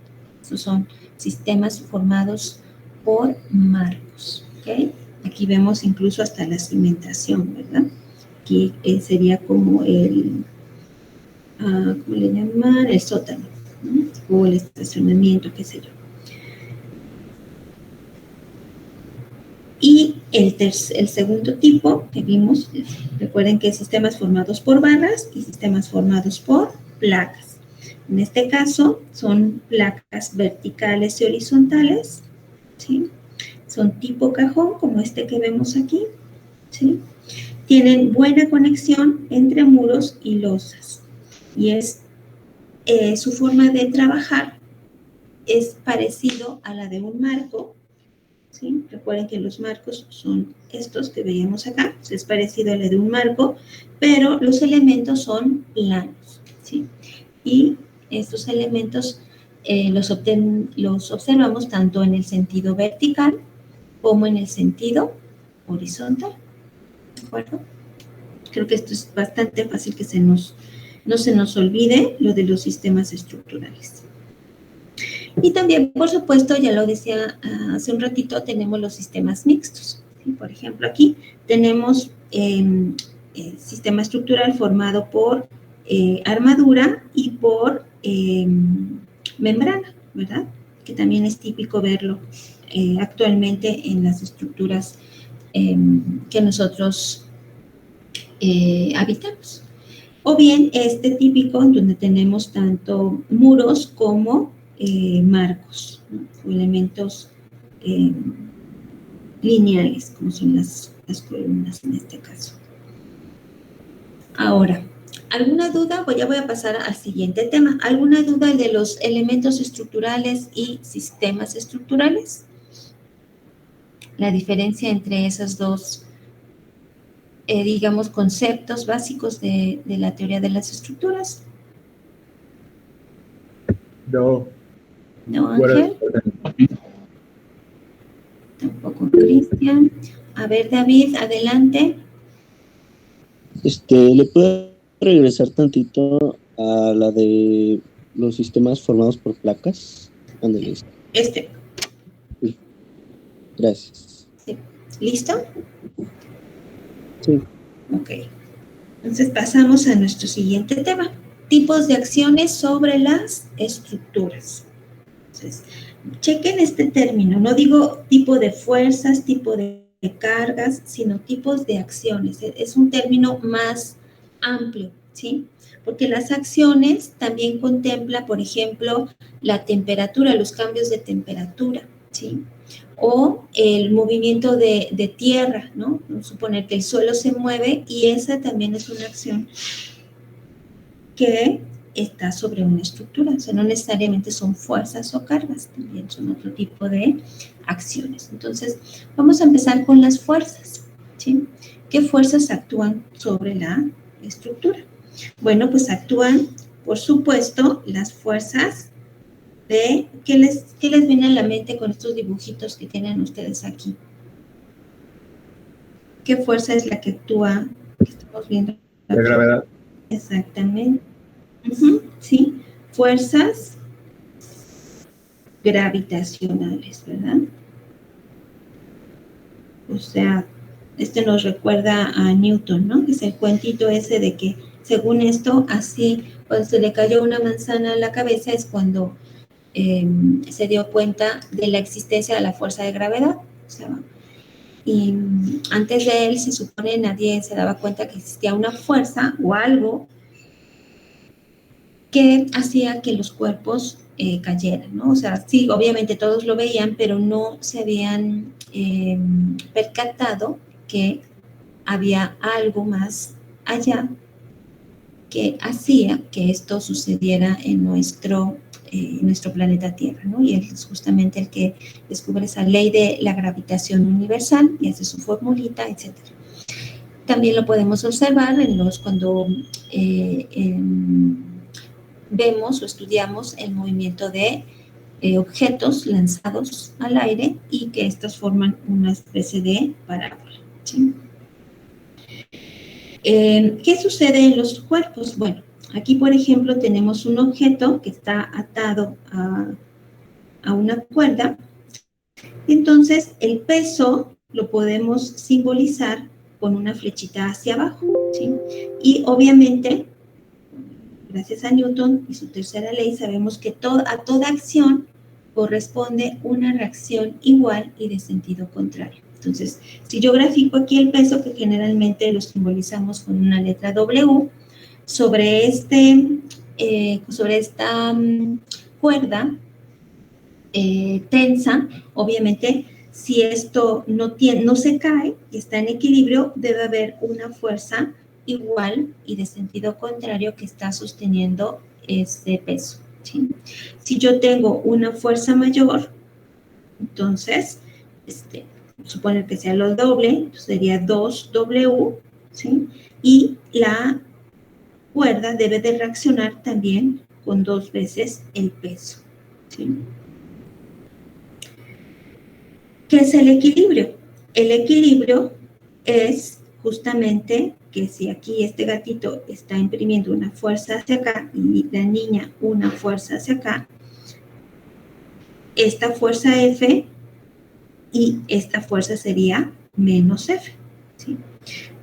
Speaker 1: Esos son sistemas formados por marcos, ¿ok? Aquí vemos incluso hasta la cimentación, ¿verdad? Aquí sería como ¿cómo le llaman? El sótano, ¿no? O el estacionamiento, qué sé yo. Y el segundo tipo que vimos, recuerden que sistemas formados por barras y sistemas formados por placas. En este caso son placas verticales y horizontales, ¿sí? Son tipo cajón, como este que vemos aquí, ¿sí? Tienen buena conexión entre muros y losas. Y su forma de trabajar es parecido a la de un marco, ¿sí? Recuerden que los marcos son estos que veíamos acá, es parecido a la de un marco, pero los elementos son planos, ¿sí? Y estos elementos los observamos tanto en el sentido vertical como en el sentido horizontal, ¿de acuerdo? Creo que esto es bastante fácil que no se nos olvide lo de los sistemas estructurales. Y también, por supuesto, ya lo decía hace un ratito, tenemos los sistemas mixtos, ¿sí? Por ejemplo, aquí tenemos el sistema estructural formado por armadura y por membrana, ¿verdad? Que también es típico verlo actualmente en las estructuras que nosotros habitamos. O bien este típico en donde tenemos tanto muros como marcos, ¿no? O elementos lineales, como son las columnas en este caso. Ahora, ¿alguna duda? Pues ya voy a pasar al siguiente tema. ¿Alguna duda de los elementos estructurales y sistemas estructurales? La diferencia entre esos dos, digamos, conceptos básicos de la teoría de las estructuras.
Speaker 2: No.
Speaker 1: ¿No, Ángel? Tampoco, Cristian. A ver, David, adelante.
Speaker 7: ¿Le puedo regresar tantito a la de los sistemas formados por placas? Ándale.
Speaker 1: Sí.
Speaker 7: Gracias.
Speaker 1: Sí. ¿Listo?
Speaker 7: Sí.
Speaker 1: Ok. Entonces pasamos a nuestro siguiente tema. Tipos de acciones sobre las estructuras. Entonces, chequen este término. No digo tipo de fuerzas, tipo de cargas, sino tipos de acciones. Es un término más amplio, ¿sí? Porque las acciones también contempla, por ejemplo, la temperatura, los cambios de temperatura, ¿sí? O el movimiento de tierra, ¿no? Vamos a suponer que el suelo se mueve y esa también es una acción que está sobre una estructura. O sea, no necesariamente son fuerzas o cargas, también son otro tipo de acciones. Entonces, vamos a empezar con las fuerzas, ¿sí? ¿Qué fuerzas actúan sobre la estructura? Bueno, pues actúan, por supuesto, las fuerzas de... ¿Qué les viene a la mente con estos dibujitos que tienen ustedes aquí? ¿Qué fuerza es la que actúa? Que estamos viendo.
Speaker 2: La gravedad.
Speaker 1: Exactamente. Sí, fuerzas gravitacionales, ¿verdad? O sea, nos recuerda a Newton, ¿no? Es el cuentito ese de que, según esto, así, cuando se le cayó una manzana a la cabeza es cuando se dio cuenta de la existencia de la fuerza de gravedad. O sea, y antes de él, se supone, nadie se daba cuenta que existía una fuerza o algo que hacía que los cuerpos cayeran, ¿no? O sea, sí, obviamente todos lo veían, pero no se habían percatado que había algo más allá que hacía que esto sucediera en nuestro planeta Tierra, ¿no? Y él es justamente el que descubre esa ley de la gravitación universal y hace su formulita, etc. También lo podemos observar cuando vemos o estudiamos el movimiento de objetos lanzados al aire y que estos forman una especie de parábola, ¿sí? ¿Qué sucede en los cuerpos? Bueno, aquí, por ejemplo, tenemos un objeto que está atado a una cuerda. Entonces, el peso lo podemos simbolizar con una flechita hacia abajo, ¿sí? Y obviamente, gracias a Newton y su tercera ley, sabemos que a toda acción corresponde una reacción igual y de sentido contrario. Entonces, si yo grafico aquí el peso, que generalmente lo simbolizamos con una letra W, sobre esta cuerda tensa, obviamente, si esto no se cae y está en equilibrio, debe haber una fuerza igual y de sentido contrario que está sosteniendo este peso, ¿sí? Si yo tengo una fuerza mayor, entonces, suponer que sea lo doble, sería 2W, ¿sí? Y la cuerda debe de reaccionar también con 2 veces el peso, ¿sí? ¿Qué es el equilibrio? El equilibrio es justamente que si aquí este gatito está imprimiendo una fuerza hacia acá y la niña una fuerza hacia acá, esta fuerza F y esta fuerza sería menos F, ¿sí?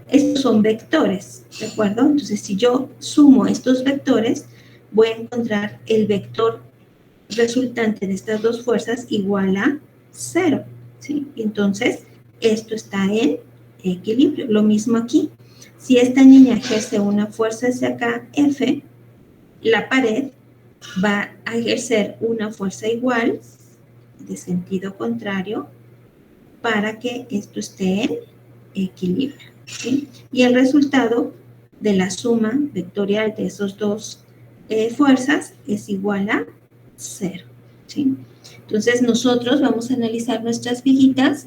Speaker 1: Estos son vectores, ¿de acuerdo? Entonces, si yo sumo estos vectores, voy a encontrar el vector resultante de estas dos fuerzas igual a 0, ¿sí? Entonces, esto está en equilibrio. Lo mismo aquí. Si esta niña ejerce una fuerza hacia acá, F, la pared va a ejercer una fuerza igual de sentido contrario para que esto esté en equilibrio, ¿sí? Y el resultado de la suma vectorial de esas dos fuerzas es igual a 0, ¿sí? Entonces, nosotros vamos a analizar nuestras vigitas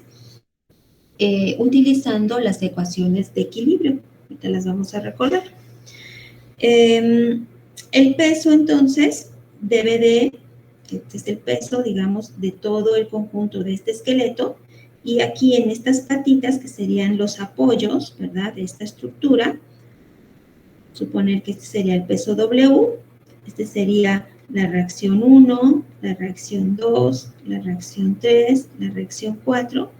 Speaker 1: utilizando las ecuaciones de equilibrio. Ahorita las vamos a recordar. El peso, entonces, debe de, este es el peso, digamos, de todo el conjunto de este esqueleto, y aquí en estas patitas, que serían los apoyos, ¿verdad?, de esta estructura, suponer que este sería el peso W, este sería la reacción 1, la reacción 2, la reacción 3, la reacción 4.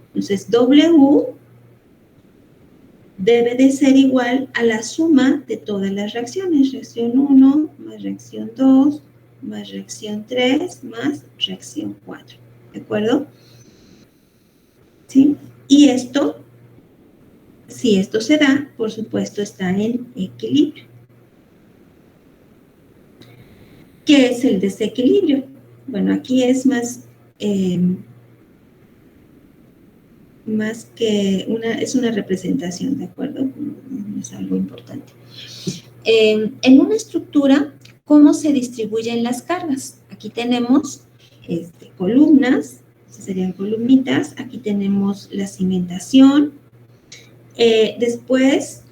Speaker 1: Entonces, W debe de ser igual a la suma de todas las reacciones. Reacción 1 más reacción 2 más reacción 3 más reacción 4. ¿De acuerdo? ¿Sí? Y esto, si esto se da, por supuesto, está en equilibrio. ¿Qué es el desequilibrio? Bueno, aquí es más que es una representación, ¿de acuerdo? No es algo importante. En una estructura, ¿cómo se distribuyen las cargas? Aquí tenemos columnas, estas serían columnitas, aquí tenemos la cimentación, después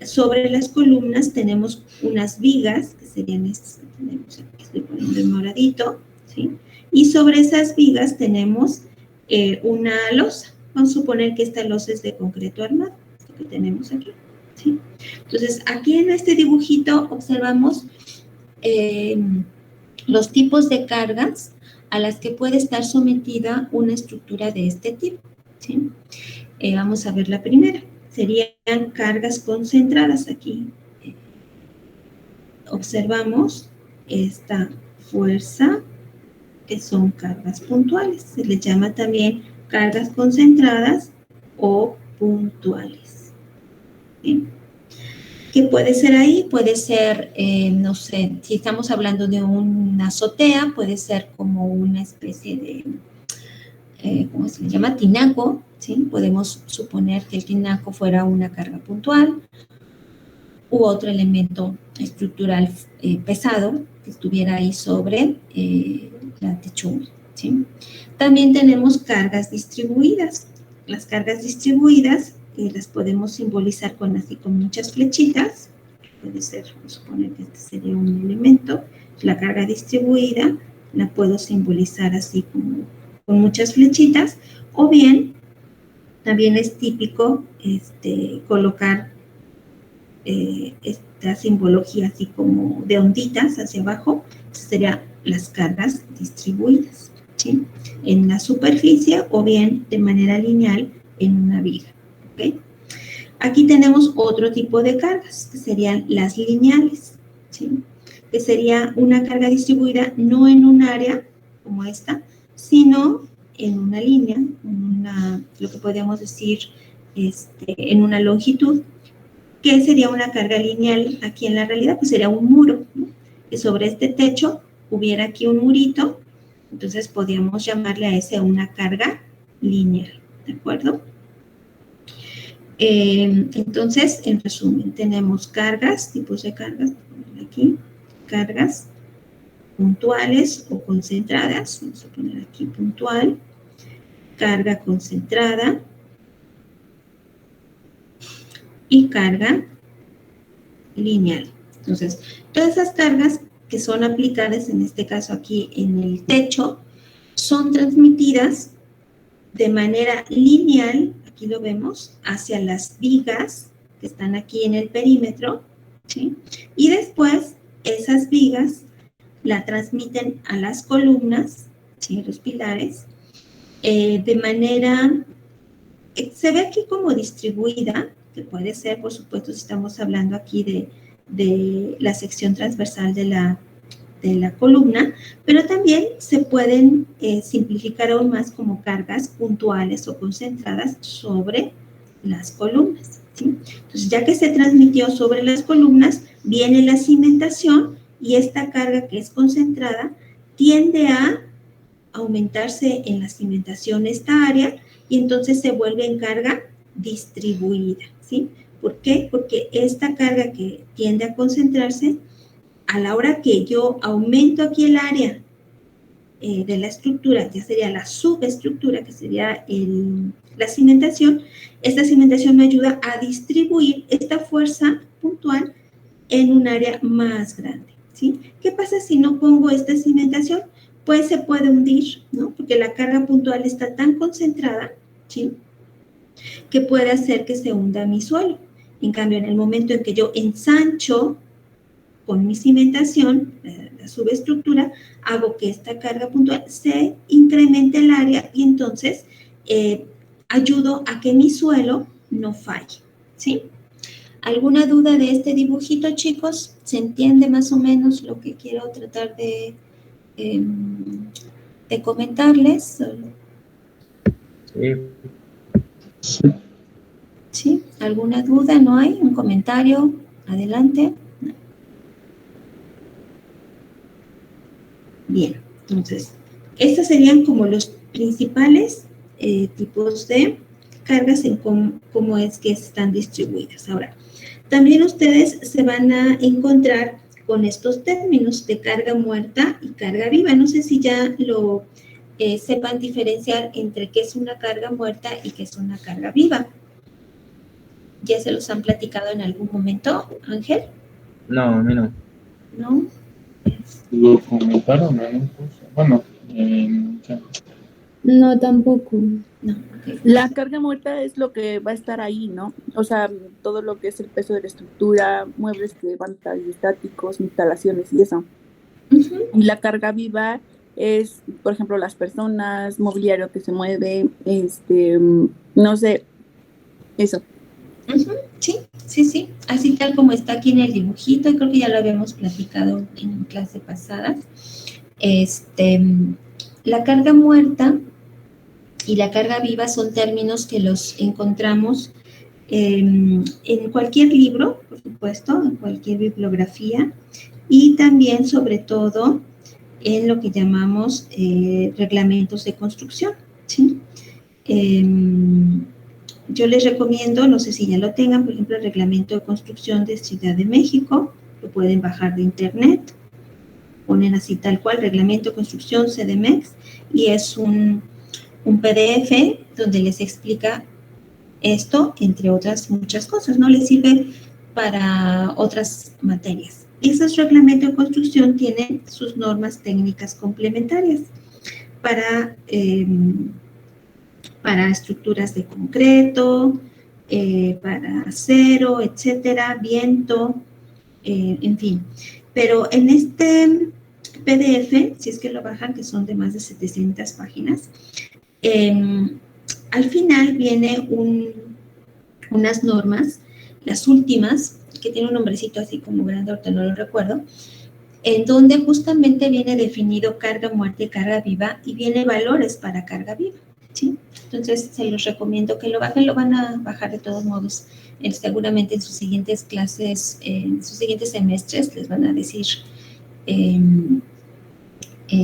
Speaker 1: sobre las columnas tenemos unas vigas, que serían estas que tenemos aquí, estoy poniendo en moradito, ¿sí? Y sobre esas vigas tenemos una losa. Vamos a suponer que esta losa es de concreto armado, esto que tenemos aquí, ¿sí? Entonces, aquí en este dibujito observamos los tipos de cargas a las que puede estar sometida una estructura de este tipo, ¿sí? Vamos a ver la primera. Serían cargas concentradas aquí. Observamos esta fuerza, que son cargas puntuales. Se les llama también cargas concentradas o puntuales. ¿Sí? ¿Qué puede ser ahí? Puede ser, no sé, si estamos hablando de una azotea, puede ser como una especie de, ¿cómo se le llama? Tinaco, ¿sí? Podemos suponer que el tinaco fuera una carga puntual u otro elemento estructural pesado que estuviera ahí sobre la techumbre, ¿sí? También tenemos cargas distribuidas. Las cargas distribuidas las podemos simbolizar con muchas flechitas. Puede ser, vamos a suponer que este sería un elemento. La carga distribuida la puedo simbolizar así como con muchas flechitas, o bien también es típico colocar esta simbología así como de onditas hacia abajo, serían las cargas distribuidas, ¿sí? En la superficie o bien de manera lineal en una viga, ¿ok? Aquí tenemos otro tipo de cargas, que serían las lineales, ¿sí? Que sería una carga distribuida no en un área como esta, sino en una línea, lo que podríamos decir en una longitud. ¿Qué sería una carga lineal aquí en la realidad? Pues sería un muro, ¿no? Que sobre este techo hubiera aquí un murito, entonces podríamos llamarle a ese una carga lineal, ¿de acuerdo? Entonces, en resumen, tenemos cargas, tipos de cargas, aquí, cargas puntuales o concentradas, vamos a poner aquí puntual, carga concentrada y carga lineal. Entonces, todas esas cargas que son aplicadas, en este caso aquí en el techo, son transmitidas de manera lineal, aquí lo vemos, hacia las vigas que están aquí en el perímetro, ¿sí? Y después esas vigas la transmiten a las columnas, ¿sí? Los pilares, de manera, se ve aquí como distribuida, que puede ser, por supuesto, si estamos hablando aquí de la sección transversal de la columna, pero también se pueden simplificar aún más como cargas puntuales o concentradas sobre las columnas, ¿sí? Entonces, ya que se transmitió sobre las columnas, viene la cimentación y esta carga que es concentrada tiende a aumentarse en la cimentación esta área y entonces se vuelve en carga distribuida, ¿sí? ¿Por qué? Porque esta carga que tiende a concentrarse, a la hora que yo aumento aquí el área de la estructura, ya sería la subestructura, que sería la cimentación, esta cimentación me ayuda a distribuir esta fuerza puntual en un área más grande, ¿sí? ¿Qué pasa si no pongo esta cimentación? Pues se puede hundir, ¿no? Porque la carga puntual está tan concentrada, ¿sí? Que puede hacer que se hunda mi suelo. En cambio, en el momento en que yo ensancho con mi cimentación, la subestructura, hago que esta carga puntual se incremente el área y entonces ayudo a que mi suelo no falle, ¿sí? ¿Alguna duda de este dibujito, chicos? ¿Se entiende más o menos lo que quiero tratar de comentarles?
Speaker 2: Sí.
Speaker 1: ¿Sí? ¿Alguna duda? ¿No hay? ¿Un comentario? Adelante. Bien, entonces, estos serían como los principales tipos de cargas en cómo es que están distribuidas. Ahora, también ustedes se van a encontrar con estos términos de carga muerta y carga viva. No sé si ya lo sepan diferenciar entre qué es una carga muerta y qué es una carga viva. ¿Ya se los han platicado en algún momento, Ángel?
Speaker 2: No, a mí no.
Speaker 1: ¿No?
Speaker 8: Lo comentaron, ¿no? Bueno,
Speaker 4: No, tampoco.
Speaker 1: No, okay.
Speaker 5: La carga muerta es lo que va a estar ahí, ¿no? O sea, todo lo que es el peso de la estructura, muebles que van a estar estáticos, instalaciones y eso. Y la carga viva es, por ejemplo, las personas, mobiliario que se mueve, no sé, eso.
Speaker 1: Sí, así tal como está aquí en el dibujito, y creo que ya lo habíamos platicado en clase pasada. La carga muerta y la carga viva son términos que los encontramos en cualquier libro, por supuesto, en cualquier bibliografía, y también, sobre todo, en lo que llamamos reglamentos de construcción, ¿sí? Yo les recomiendo, no sé si ya lo tengan, por ejemplo, el reglamento de construcción de Ciudad de México, lo pueden bajar de internet, ponen así tal cual, reglamento de construcción CDMX, y es un PDF donde les explica esto, entre otras muchas cosas, ¿no? Les sirve para otras materias. Y esos reglamentos de construcción tienen sus normas técnicas complementarias para estructuras de concreto, para acero, etcétera, viento, en fin. Pero en este PDF, si es que lo bajan, que son de más de 700 páginas, al final viene unas normas, las últimas, que tiene un nombrecito así como grande, ahorita no lo recuerdo, en donde justamente viene definido carga muerta y carga viva, y viene valores para carga viva, ¿sí? Entonces, se los recomiendo que lo bajen, lo van a bajar de todos modos, seguramente en sus siguientes clases, en sus siguientes semestres, les van a decir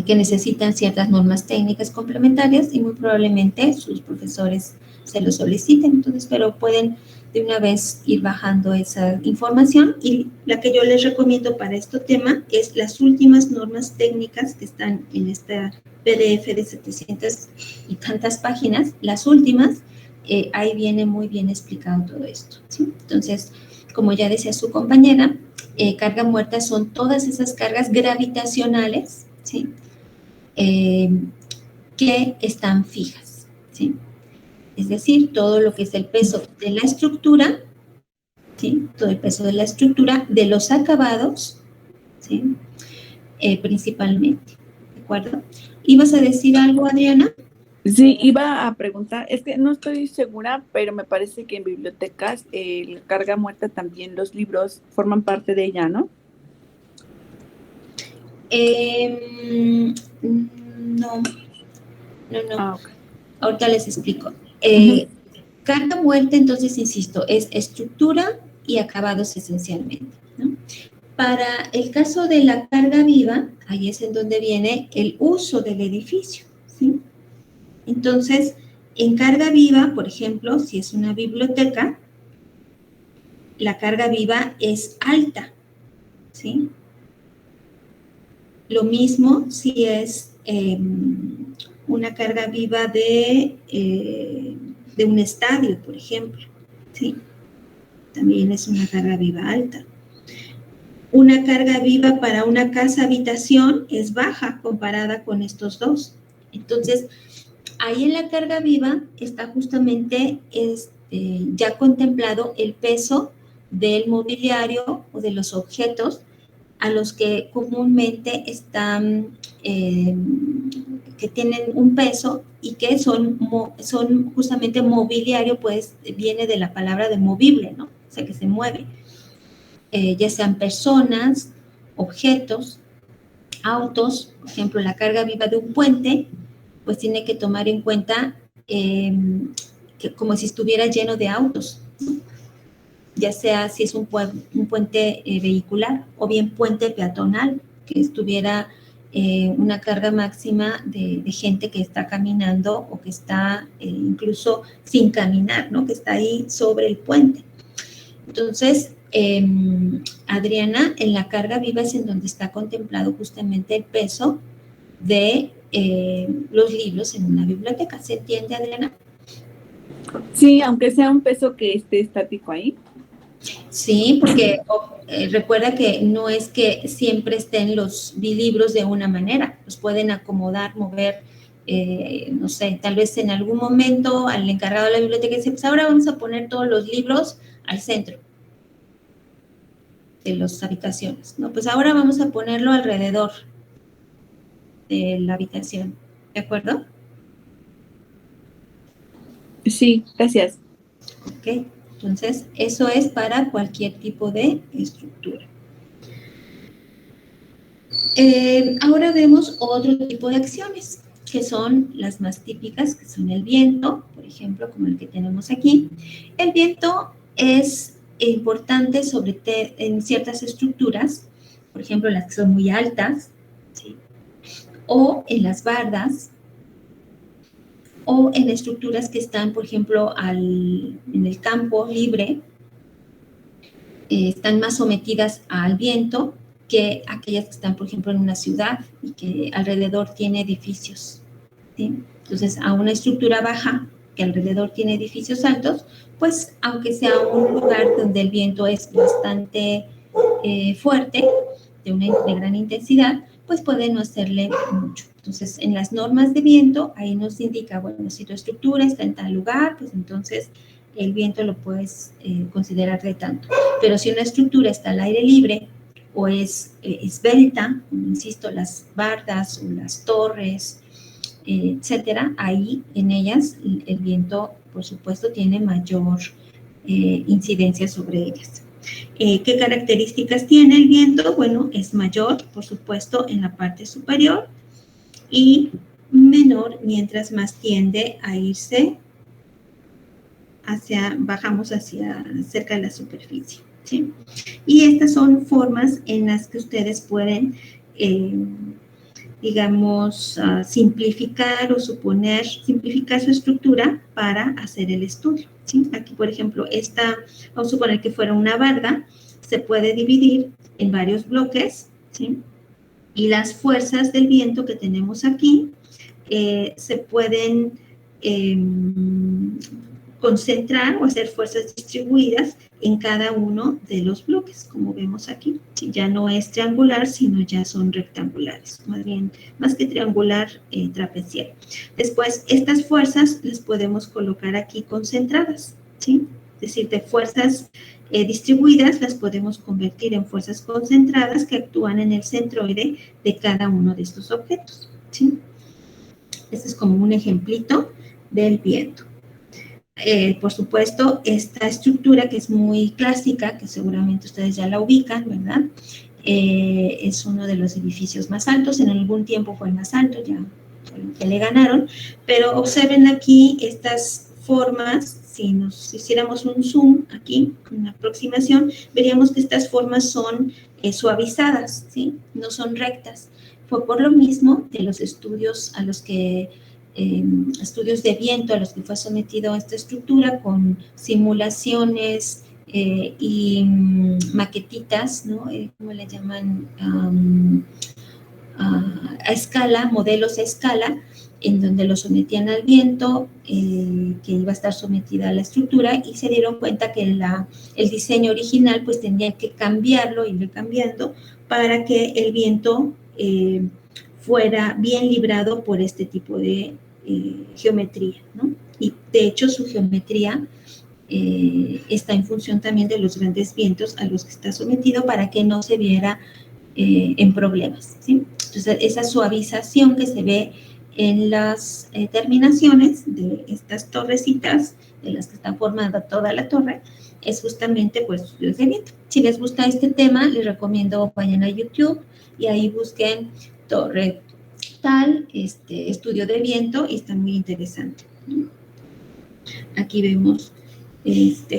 Speaker 1: que necesitan ciertas normas técnicas complementarias y muy probablemente sus profesores se lo soliciten. Entonces, pero pueden de una vez ir bajando esa información, y la que yo les recomiendo para este tema es las últimas normas técnicas que están en esta PDF de 700 y tantas páginas, las últimas, ahí viene muy bien explicado todo esto, ¿sí? Entonces, como ya decía su compañera, carga muerta son todas esas cargas gravitacionales, ¿sí? Que están fijas, ¿sí? Es decir, todo lo que es el peso de la estructura, ¿sí? Todo el peso de la estructura, de los acabados, ¿sí? Principalmente, ¿de acuerdo? ¿Ibas a decir algo, Adriana?
Speaker 5: Sí, iba a preguntar, es que no estoy segura, pero me parece que en bibliotecas la carga muerta también, los libros forman parte de ella, ¿no?
Speaker 1: No.
Speaker 5: Ah, okay.
Speaker 1: Ahorita les explico. Carga muerta, entonces, insisto, es estructura y acabados esencialmente, ¿no? Para el caso de la carga viva, ahí es en donde viene el uso del edificio, ¿sí? Entonces, en carga viva, por ejemplo, si es una biblioteca, la carga viva es alta, ¿sí? Lo mismo si es una carga viva de un estadio, por ejemplo, ¿sí? También es una carga viva alta. Una carga viva para una casa habitación es baja comparada con estos dos. Entonces, ahí en la carga viva está justamente ya contemplado el peso del mobiliario o de los objetos a los que comúnmente están, que tienen un peso y que son justamente mobiliario, pues viene de la palabra de movible, ¿no? O sea, que se mueve. Ya sean personas, objetos, autos, por ejemplo, la carga viva de un puente, pues tiene que tomar en cuenta que como si estuviera lleno de autos, ¿no? Ya sea si es un puente vehicular o bien puente peatonal, que estuviera una carga máxima de gente que está caminando o que está incluso sin caminar, ¿no? Que está ahí sobre el puente. Entonces, Adriana, en la carga viva es en donde está contemplado justamente el peso de los libros en una biblioteca. ¿Se entiende, Adriana?
Speaker 5: Sí, aunque sea un peso que esté estático ahí.
Speaker 1: Sí, porque recuerda que no es que siempre estén los libros de una manera, los pueden acomodar, mover, no sé, tal vez en algún momento al encargado de la biblioteca dice, pues ahora vamos a poner todos los libros al centro de las habitaciones, ¿no? Pues ahora vamos a ponerlo alrededor de la habitación, ¿de acuerdo?
Speaker 5: Sí, gracias.
Speaker 1: Ok, entonces eso es para cualquier tipo de estructura. Ahora vemos otro tipo de acciones, que son las más típicas, que son el viento, por ejemplo, como el que tenemos aquí. El viento es importante en ciertas estructuras, por ejemplo, las que son muy altas, ¿sí? O en las bardas, o en estructuras que están, por ejemplo, en el campo libre, están más sometidas al viento que aquellas que están, por ejemplo, en una ciudad y que alrededor tiene edificios, ¿sí? Entonces, a una estructura baja que alrededor tiene edificios altos, pues, aunque sea un lugar donde el viento es bastante fuerte, de gran intensidad, pues puede no hacerle mucho. Entonces, en las normas de viento, ahí nos indica, bueno, si tu estructura está en tal lugar, pues entonces el viento lo puedes considerar de tanto. Pero si una estructura está al aire libre o es esbelta, como insisto, las bardas o las torres, etcétera, ahí en ellas el viento, por supuesto, tiene mayor incidencia sobre ellas. ¿Qué características tiene el viento? Bueno, es mayor, por supuesto, en la parte superior y menor mientras más tiende a irse bajamos hacia cerca de la superficie, ¿sí? Y estas son formas en las que ustedes pueden, digamos, simplificar su estructura para hacer el estudio, ¿sí? Aquí, por ejemplo, vamos a suponer que fuera una barda, se puede dividir en varios bloques, ¿sí? Y las fuerzas del viento que tenemos aquí se pueden concentrar o hacer fuerzas distribuidas en cada uno de los bloques, como vemos aquí. ¿Sí? Ya no es triangular, sino ya son rectangulares, más que triangular, trapezial. Después, estas fuerzas las podemos colocar aquí concentradas, ¿sí? Es decir, de fuerzas distribuidas las podemos convertir en fuerzas concentradas que actúan en el centroide de cada uno de estos objetos, ¿sí? Este es como un ejemplito del viento. Por supuesto, esta estructura que es muy clásica, que seguramente ustedes ya la ubican, ¿verdad? Es uno de los edificios más altos, en algún tiempo fue el más alto, ya que le ganaron, pero observen aquí estas formas. Si nos hiciéramos un zoom aquí, una aproximación, veríamos que estas formas son suavizadas, ¿sí? No son rectas. Fue por lo mismo de los estudios a los que estudios de viento a los que fue sometido a esta estructura con simulaciones y maquetitas, ¿no? ¿Cómo le llaman? A escala, modelos a escala, en donde lo sometían al viento, que iba a estar sometida a la estructura, y se dieron cuenta que el diseño original pues tenía que cambiarlo, irlo cambiando, para que el viento fuera bien librado por este tipo de geometría, ¿no? Y de hecho su geometría está en función también de los grandes vientos a los que está sometido para que no se viera en problemas, ¿sí? Entonces, esa suavización que se ve en las terminaciones de estas torrecitas, de las que está formada toda la torre, es justamente pues estudios de viento. Si les gusta este tema, les recomiendo vayan a YouTube y ahí busquen torre tal, estudio de viento, y está muy interesante. Aquí vemos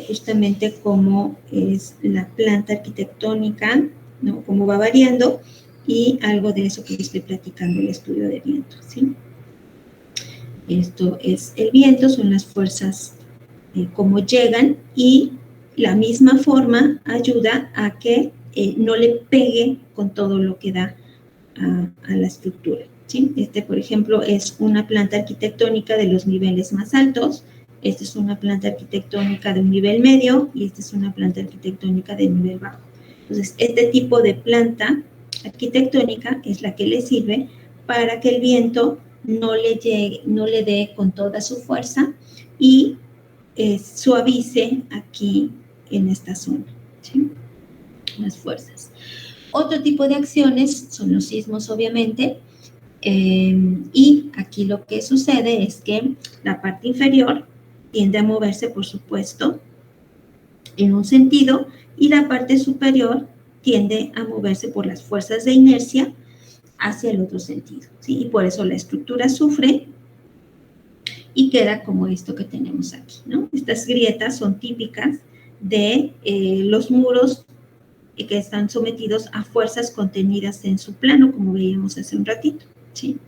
Speaker 1: justamente cómo es la planta arquitectónica, ¿no? Cómo va variando, y algo de eso que estoy platicando, el estudio de viento, ¿sí? Esto es el viento, son las fuerzas, cómo llegan, y la misma forma ayuda a que no le pegue con todo lo que da a la estructura, ¿sí? Por ejemplo, es una planta arquitectónica de los niveles más altos. Esta es una planta arquitectónica de un nivel medio, y esta es una planta arquitectónica de nivel bajo. Entonces, este tipo de planta arquitectónica es la que le sirve para que el viento no le dé con toda su fuerza y suavice aquí en esta zona, ¿sí? Las fuerzas. Otro tipo de acciones son los sismos, obviamente, y aquí lo que sucede es que la parte inferior tiende a moverse, por supuesto, en un sentido, y la parte superior tiende a moverse por las fuerzas de inercia hacia el otro sentido, ¿sí? Y por eso la estructura sufre y queda como esto que tenemos aquí, ¿no? Estas grietas son típicas de los muros que están sometidos a fuerzas contenidas en su plano, como veíamos hace un ratito, ¿sí?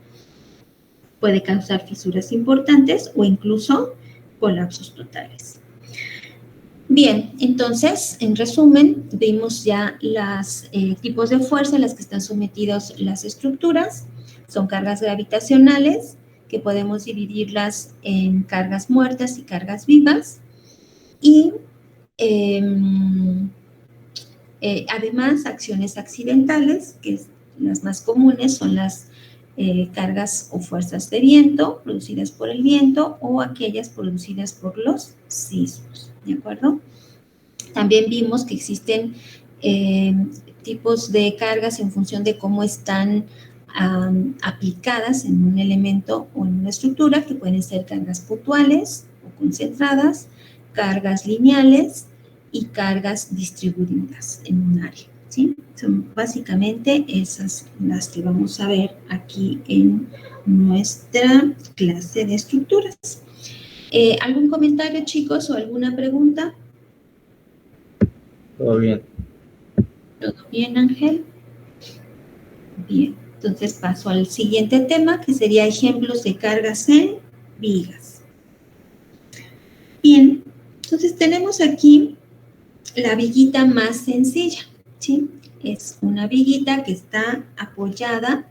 Speaker 1: Puede causar fisuras importantes o incluso colapsos totales. Bien, entonces, en resumen, vimos ya los tipos de fuerza a las que están sometidas las estructuras. Son cargas gravitacionales, que podemos dividirlas en cargas muertas y cargas vivas. Y además, acciones accidentales, que las más comunes son las cargas o fuerzas de viento producidas por el viento o aquellas producidas por los sismos, ¿de acuerdo? También vimos que existen tipos de cargas en función de cómo están aplicadas en un elemento o en una estructura, que pueden ser cargas puntuales o concentradas, cargas lineales y cargas distribuidas en un área, ¿sí? Son básicamente esas las que vamos a ver aquí en nuestra clase de estructuras. ¿Algún comentario, chicos, o alguna pregunta?
Speaker 2: Todo bien.
Speaker 1: ¿Todo bien, Ángel? Bien, entonces paso al siguiente tema, que sería ejemplos de cargas en vigas. Bien, entonces tenemos aquí la viguita más sencilla, ¿sí? Es una viguita que está apoyada.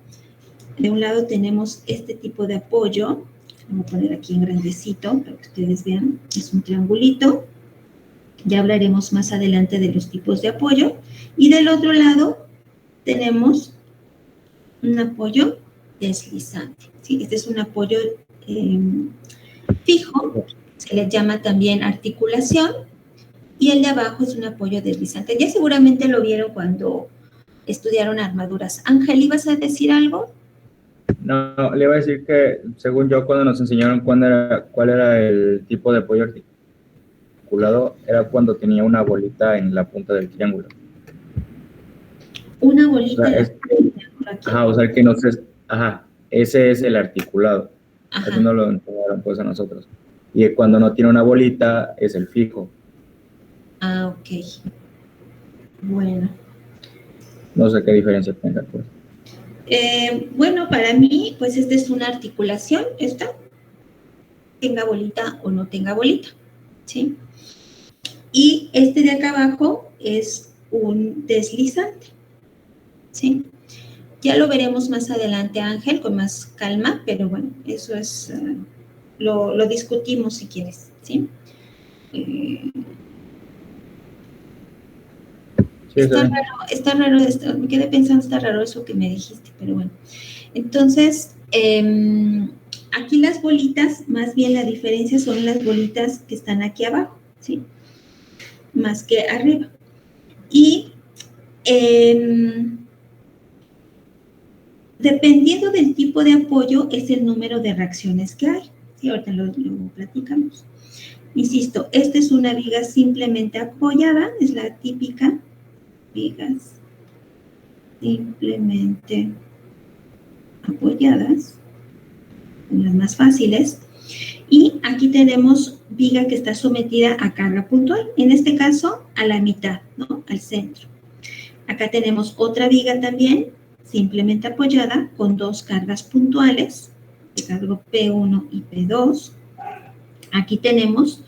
Speaker 1: De un lado tenemos este tipo de apoyo. Vamos a poner aquí en grandecito para que ustedes vean. Es un triangulito. Ya hablaremos más adelante de los tipos de apoyo. Y del otro lado tenemos un apoyo deslizante, ¿sí? Este es un apoyo fijo. Se le llama también articulación. Y el de abajo es un apoyo deslizante. Ya seguramente lo vieron cuando estudiaron armaduras. Ángel, ¿ibas a decir algo?
Speaker 2: No, le iba a decir que, según yo, cuando nos enseñaron cuál era el tipo de apoyo articulado, era cuando tenía una bolita en la punta del triángulo.
Speaker 1: Una bolita.
Speaker 2: O sea, ajá, o sea, que no se... Ajá, ese es el articulado.
Speaker 1: Ajá.
Speaker 2: Eso no lo enseñaron pues a nosotros. Y cuando no tiene una bolita, es el fijo.
Speaker 1: Ah, ok. Bueno.
Speaker 2: No sé qué diferencia tenga, pues.
Speaker 1: Bueno, para mí, pues esta es una articulación, esta, tenga bolita o no tenga bolita, ¿sí? Y este de acá abajo es un deslizante, ¿sí? Ya lo veremos más adelante, Ángel, con más calma, pero bueno, eso es, lo discutimos si quieres, ¿sí? Está raro, me quedé pensando, está raro eso que me dijiste, pero bueno. Entonces, aquí las bolitas, más bien la diferencia son las bolitas que están aquí abajo, ¿sí? Más que arriba. Y dependiendo del tipo de apoyo, es el número de reacciones que hay. Sí, ahorita lo platicamos. Insisto, esta es una viga simplemente apoyada, es la típica vigas simplemente apoyadas, las más fáciles. Y aquí tenemos viga que está sometida a carga puntual, en este caso a la mitad, ¿no? Al centro. Acá tenemos otra viga también, simplemente apoyada, con dos cargas puntuales, de cargo P1 y P2. Aquí tenemos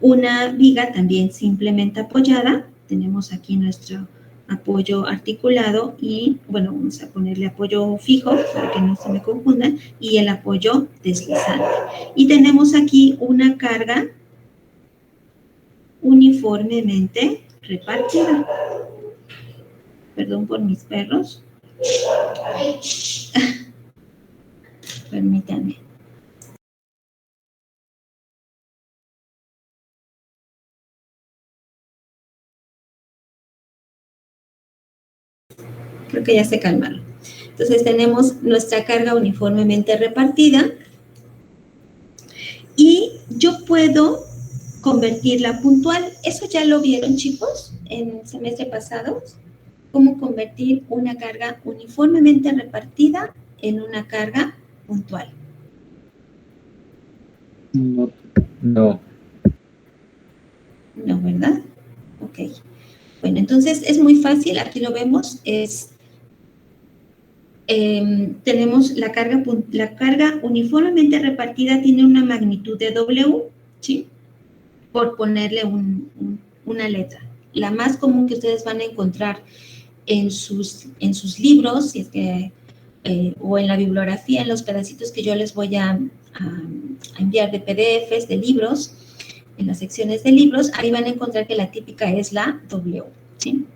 Speaker 1: una viga también simplemente apoyada, tenemos aquí nuestro apoyo articulado y, bueno, vamos a ponerle apoyo fijo para que no se me confundan, y el apoyo deslizante. Y tenemos aquí una carga uniformemente repartida. Perdón por mis perros. Permítanme. Creo que ya se calmaron. Entonces tenemos nuestra carga uniformemente repartida y yo puedo convertirla puntual. Eso ya lo vieron, chicos, en el semestre pasado. Cómo convertir una carga uniformemente repartida en una carga puntual.
Speaker 3: No.
Speaker 2: No.
Speaker 1: No, ¿verdad? Ok. Bueno, entonces es muy fácil, aquí lo vemos, tenemos la carga uniformemente repartida tiene una magnitud de W, ¿sí? Por ponerle una letra. La más común que ustedes van a encontrar en sus libros, si es que, o en la bibliografía, en los pedacitos que yo les voy a enviar de PDFs, de libros, en las secciones de libros, ahí van a encontrar que la típica es la W, ¿sí?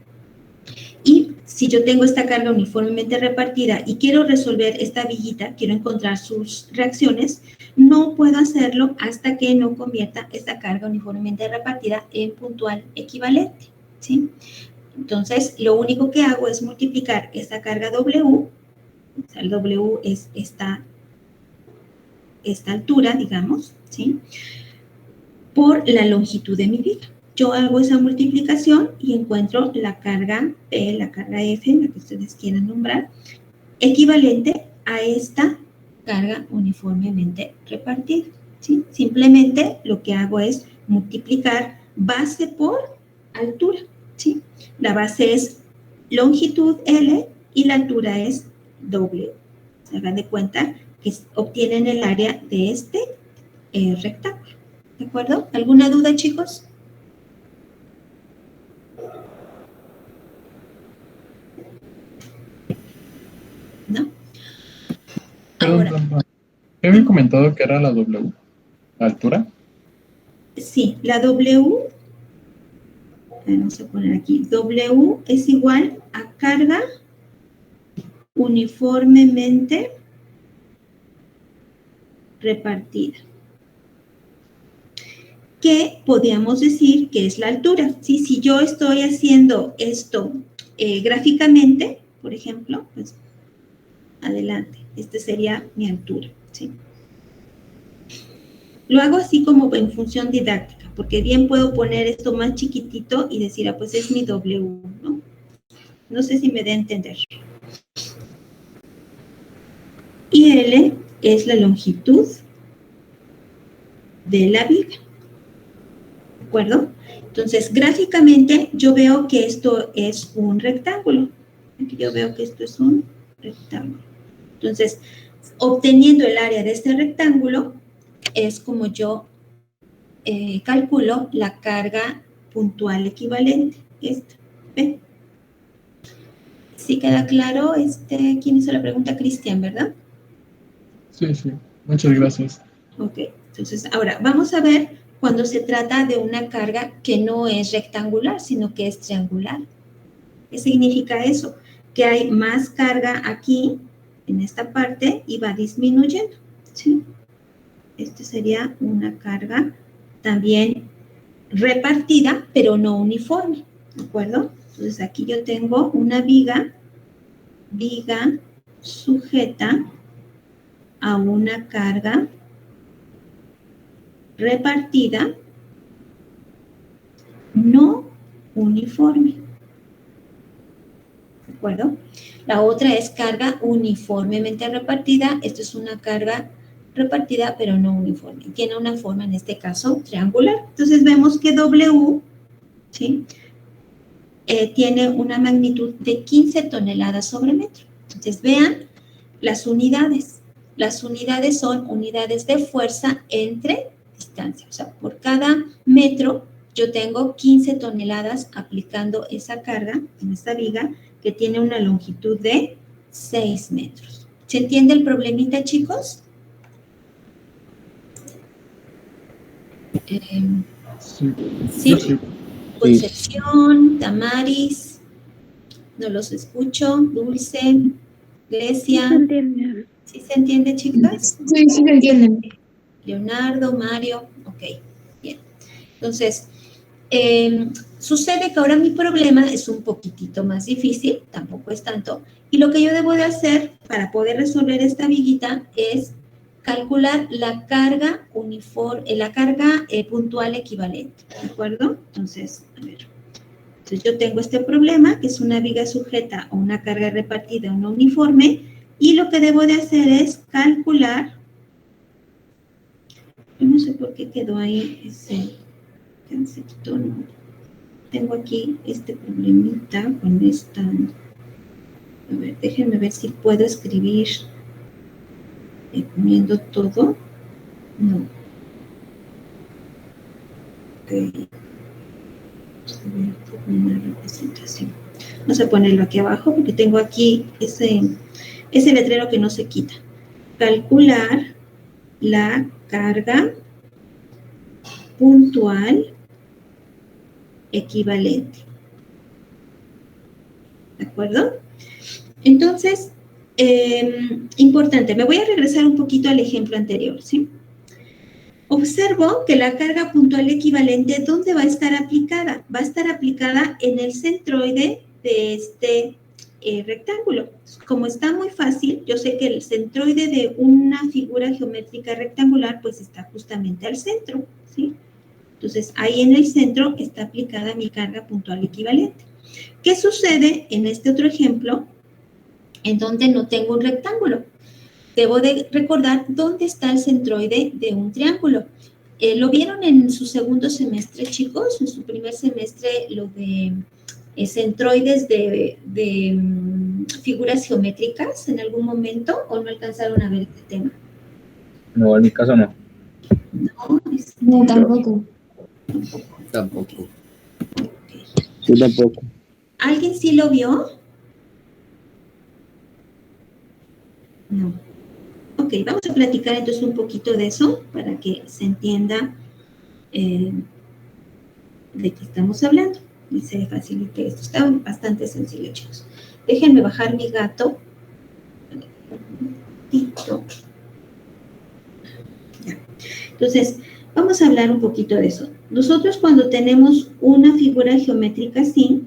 Speaker 1: Y si yo tengo esta carga uniformemente repartida y quiero resolver esta viguita, quiero encontrar sus reacciones, no puedo hacerlo hasta que no convierta esta carga uniformemente repartida en puntual equivalente, ¿sí? Entonces, lo único que hago es multiplicar esta carga W, o sea, el W es esta altura, digamos, ¿sí? Por la longitud de mi viga. Yo hago esa multiplicación y encuentro la carga P, la carga F, la que ustedes quieran nombrar, equivalente a esta carga uniformemente repartida, ¿sí? Simplemente lo que hago es multiplicar base por altura, ¿sí? La base es longitud L y la altura es W. Se hagan de cuenta que obtienen el área de este rectángulo. ¿De acuerdo? ¿Alguna duda, chicos? ¿No? Ahora,
Speaker 8: ¿Qué había comentado que era la W? ¿La altura?
Speaker 1: sí, la W, vamos a poner aquí, W es igual a carga uniformemente repartida, que podríamos decir que es la altura, ¿sí? Si yo estoy haciendo esto gráficamente, por ejemplo, pues adelante, este sería mi altura, ¿sí? Lo hago así como en función didáctica, porque bien puedo poner esto más chiquitito y decir, ah, pues es mi W, ¿no? No sé si me da a entender. Y L es la longitud de la viga. ¿De acuerdo? Entonces, gráficamente yo veo que esto es un rectángulo. Aquí yo veo que esto es un rectángulo. Entonces, obteniendo el área de este rectángulo, es como yo calculo la carga puntual equivalente. Esta, ¿ven? ¿Sí queda claro? ¿Quién hizo la pregunta? Cristian, ¿verdad?
Speaker 8: Sí, sí. Muchas gracias.
Speaker 1: Ok, entonces ahora vamos a ver cuando se trata de una carga que no es rectangular, sino que es triangular. ¿Qué significa eso? Que hay más carga aquí, en esta parte, y va disminuyendo, ¿sí? Esta sería una carga también repartida, pero no uniforme, ¿de acuerdo? Entonces aquí yo tengo una viga sujeta a una carga repartida no uniforme, ¿de acuerdo? La otra es carga uniformemente repartida. Esto es una carga repartida, pero no uniforme. Tiene una forma, en este caso, triangular. Entonces vemos que W, ¿sí? Tiene una magnitud de 15 toneladas sobre metro. Entonces, vean las unidades. Las unidades son unidades de fuerza entre distancia. O sea, por cada metro yo tengo 15 toneladas aplicando esa carga en esta viga que tiene una longitud de 6 metros. ¿Se entiende el problemita, chicos?
Speaker 8: Sí.
Speaker 1: ¿Sí?
Speaker 8: Yo sí.
Speaker 1: Concepción, Damaris, no los escucho, Dulce, Grecia.
Speaker 4: Sí se entiende.
Speaker 1: ¿Sí se entiende, chicas?
Speaker 9: Sí, sí me entienden.
Speaker 1: Leonardo, Mario, ok, bien. Entonces, sucede que ahora mi problema es un poquitito más difícil, tampoco es tanto, y lo que yo debo de hacer para poder resolver esta viguita es calcular la carga puntual equivalente, ¿de acuerdo? Entonces, a ver. Entonces, yo tengo este problema, que es una viga sujeta a una carga repartida no uniforme, y lo que debo de hacer es calcular, yo no sé por qué quedó ahí ese concepto, no. Tengo aquí este problemita con esta, a ver, déjenme ver si puedo escribir poniendo todo, no. Ok. Una representación. Vamos a ponerlo aquí abajo porque tengo aquí ese letrero que no se quita. Calcular la carga puntual equivalente. acuerdo? Entonces, importante, me voy a regresar un poquito al ejemplo anterior, ¿sí? Observo que la carga puntual equivalente, ¿dónde va a estar aplicada? Va a estar aplicada en el centroide de este rectángulo. Como está muy fácil, yo sé que el centroide de una figura geométrica rectangular, pues está justamente al centro, ¿sí? Entonces, ahí en el centro está aplicada mi carga puntual equivalente. ¿Qué sucede en este otro ejemplo en donde no tengo un rectángulo? Debo de recordar dónde está el centroide de un triángulo. ¿Lo vieron en su segundo semestre, chicos? En su primer semestre, lo de centroides de figuras geométricas en algún momento, ¿o no alcanzaron a ver este tema?
Speaker 2: No, en mi caso no.
Speaker 1: No,
Speaker 4: No, tampoco.
Speaker 3: Tampoco.
Speaker 7: Yo tampoco.
Speaker 1: ¿Alguien sí lo vio? No. Ok, vamos a platicar entonces un poquito de eso para que se entienda de qué estamos hablando y se facilite esto. Está bastante sencillo, chicos. Déjenme bajar mi gato. Ya. Entonces, vamos a hablar un poquito de eso. Nosotros cuando tenemos una figura geométrica así,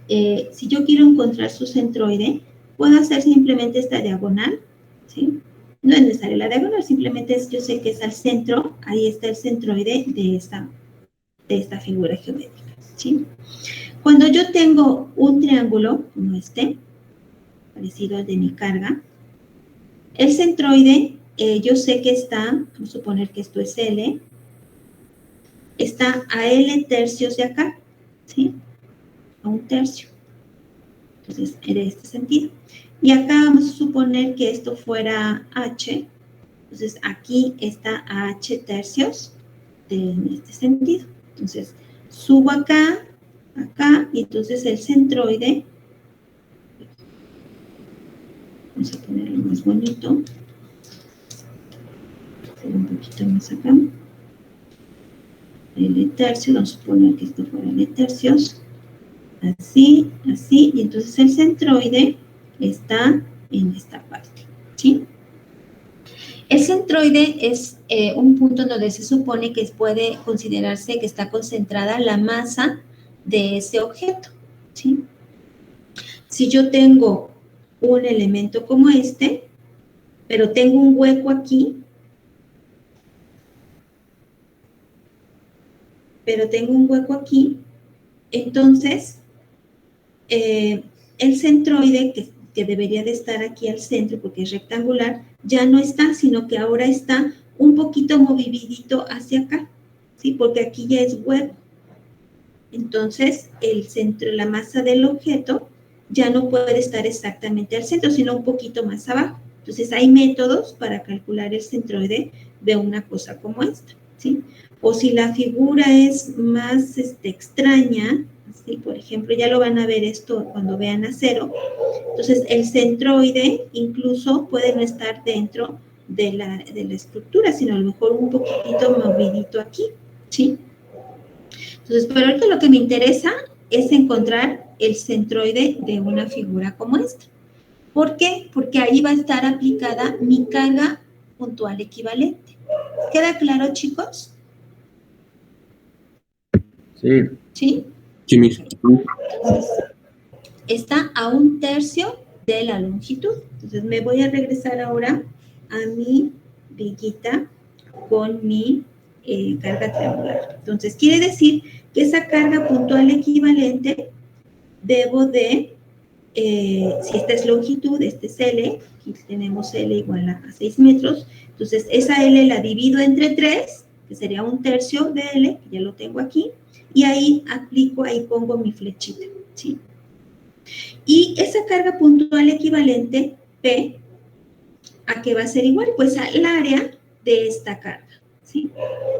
Speaker 1: si yo quiero encontrar su centroide, puedo hacer simplemente esta diagonal, ¿sí? No es necesario la diagonal, simplemente yo sé que es al centro, ahí está el centroide de esta figura geométrica, ¿sí? Cuando yo tengo un triángulo como este, parecido al de mi carga, el centroide, yo sé que está, vamos a suponer que esto es L, está a L tercios de acá, ¿sí? A un tercio. Entonces, en este sentido. Y acá vamos a suponer que esto fuera H. Entonces, aquí está a H tercios en este sentido. Entonces, subo acá, y entonces el centroide, vamos a ponerlo más bonito, un poquito más acá, L tercios, vamos a suponer que esto fuera L tercios, así, y entonces el centroide está en esta parte, ¿sí? El centroide es un punto en donde se supone que puede considerarse que está concentrada la masa de ese objeto, ¿sí? Si yo tengo un elemento como este, pero tengo un hueco aquí, entonces el centroide, que debería de estar aquí al centro porque es rectangular, ya no está, sino que ahora está un poquito movidito hacia acá, ¿sí? Porque aquí ya es hueco. Entonces, el centro, la masa del objeto ya no puede estar exactamente al centro, sino un poquito más abajo. Entonces, hay métodos para calcular el centroide de una cosa como esta, ¿sí? O si la figura es más extraña, ¿sí? Por ejemplo, ya lo van a ver esto cuando vean acero. Entonces, el centroide incluso puede no estar dentro de la estructura, sino a lo mejor un poquitito movidito aquí, ¿sí? Entonces, pero ahorita lo que me interesa es encontrar el centroide de una figura como esta. ¿Por qué? Porque ahí va a estar aplicada mi carga puntual equivalente. ¿Queda claro, chicos?
Speaker 2: Sí.
Speaker 1: ¿Sí?
Speaker 3: Sí, mismo.
Speaker 1: Entonces, está a un tercio de la longitud. Entonces, me voy a regresar ahora a mi viguita con mi carga triangular. Entonces, quiere decir que esa carga puntual equivalente debo de, si esta es longitud, este es L, aquí tenemos L igual a 6 metros, entonces esa L la divido entre 3, que sería un tercio de L, que ya lo tengo aquí, y ahí aplico, ahí pongo mi flechita, ¿sí? Y esa carga puntual equivalente, P, ¿a qué va a ser igual? Pues al área de esta carga, ¿sí?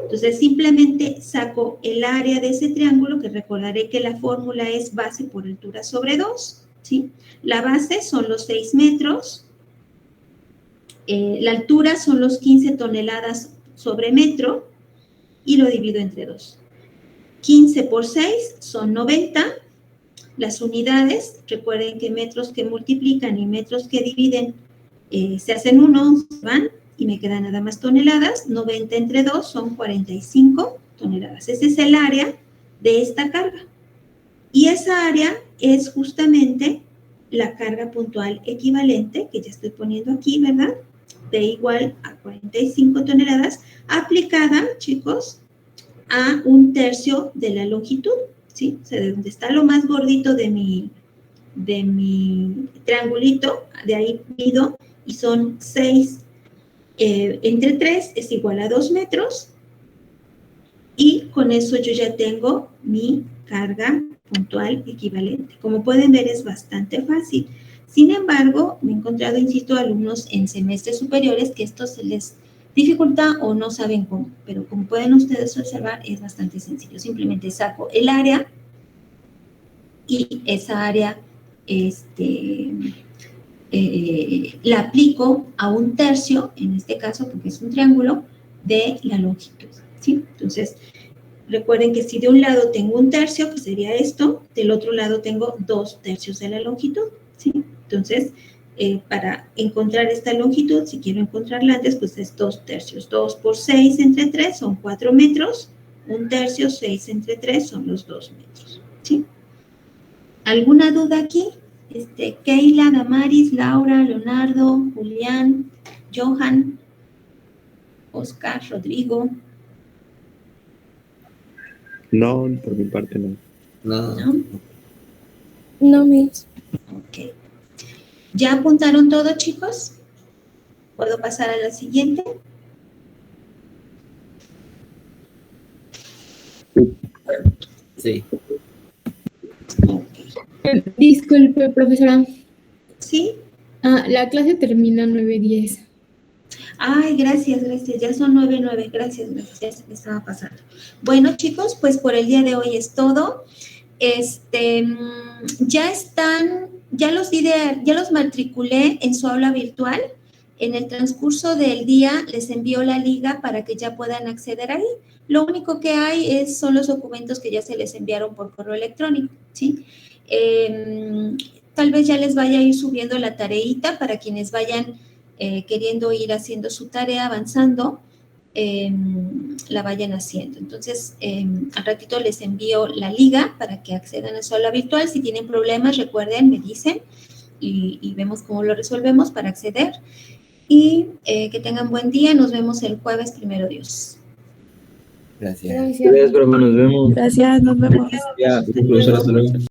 Speaker 1: Entonces, simplemente saco el área de ese triángulo, que recordaré que la fórmula es base por altura sobre 2, ¿sí? La base son los 6 metros, la altura son los 15 toneladas sobre metro, y lo divido entre 2. 15 por 6 son 90, las unidades. Recuerden que metros que multiplican y metros que dividen se hacen uno, se van y me quedan nada más toneladas. 90 entre 2 son 45 toneladas. Ese es el área de esta carga. Y esa área es justamente la carga puntual equivalente, que ya estoy poniendo aquí, ¿verdad? P igual a 45 toneladas, aplicada, chicos, a 1/3 de la longitud, ¿sí? O sea, de donde está lo más gordito de mi triangulito, de ahí mido, y son 6 entre 3 es igual a 2 metros, y con eso yo ya tengo mi carga puntual equivalente. Como pueden ver, es bastante fácil. Sin embargo, me he encontrado, insisto, alumnos en semestres superiores que esto se les dificulta o no saben cómo, pero como pueden ustedes observar, es bastante sencillo. Simplemente saco el área y esa área la aplico a 1/3, en este caso, porque es un triángulo, de la longitud, ¿sí? Entonces, recuerden que si de un lado tengo 1/3, que sería esto, del otro lado tengo 2/3 de la longitud, ¿sí? Entonces, para encontrar esta longitud, si quiero encontrarla antes, pues es 2/3. 2 por 6 entre 3 son 4 metros. 1/3, 6 entre 3 son los 2 metros, ¿sí? ¿Alguna duda aquí? Keila, Damaris, Laura, Leonardo, Julián, Johan, Oscar, Rodrigo.
Speaker 3: No, por mi parte no.
Speaker 1: ¿No?
Speaker 4: No, Miss.
Speaker 1: Ok. ¿Ya apuntaron todo, chicos? ¿Puedo pasar a la siguiente?
Speaker 3: Sí.
Speaker 1: Ok.
Speaker 4: Disculpe, profesora.
Speaker 1: ¿Sí?
Speaker 4: La clase termina 9:10.
Speaker 1: Ay, gracias, ya son 9:09, gracias, ya se me estaba pasando. Bueno, chicos, pues por el día de hoy es todo. Ya los matriculé en su aula virtual. En el transcurso del día les envío la liga para que ya puedan acceder ahí. Lo único que hay son los documentos que ya se les enviaron por correo electrónico, ¿sí? Tal vez ya les vaya a ir subiendo la tareita para quienes vayan queriendo ir haciendo su tarea, avanzando, la vayan haciendo. Entonces, al ratito les envío la liga para que accedan a su aula virtual. Si tienen problemas, recuerden, me dicen y vemos cómo lo resolvemos para acceder. Y que tengan buen día. Nos vemos el jueves, primero Dios.
Speaker 3: Gracias.
Speaker 2: Gracias, profe, nos vemos.
Speaker 5: Gracias, nos vemos.
Speaker 2: Ya,
Speaker 1: Hasta luego.
Speaker 2: hasta luego.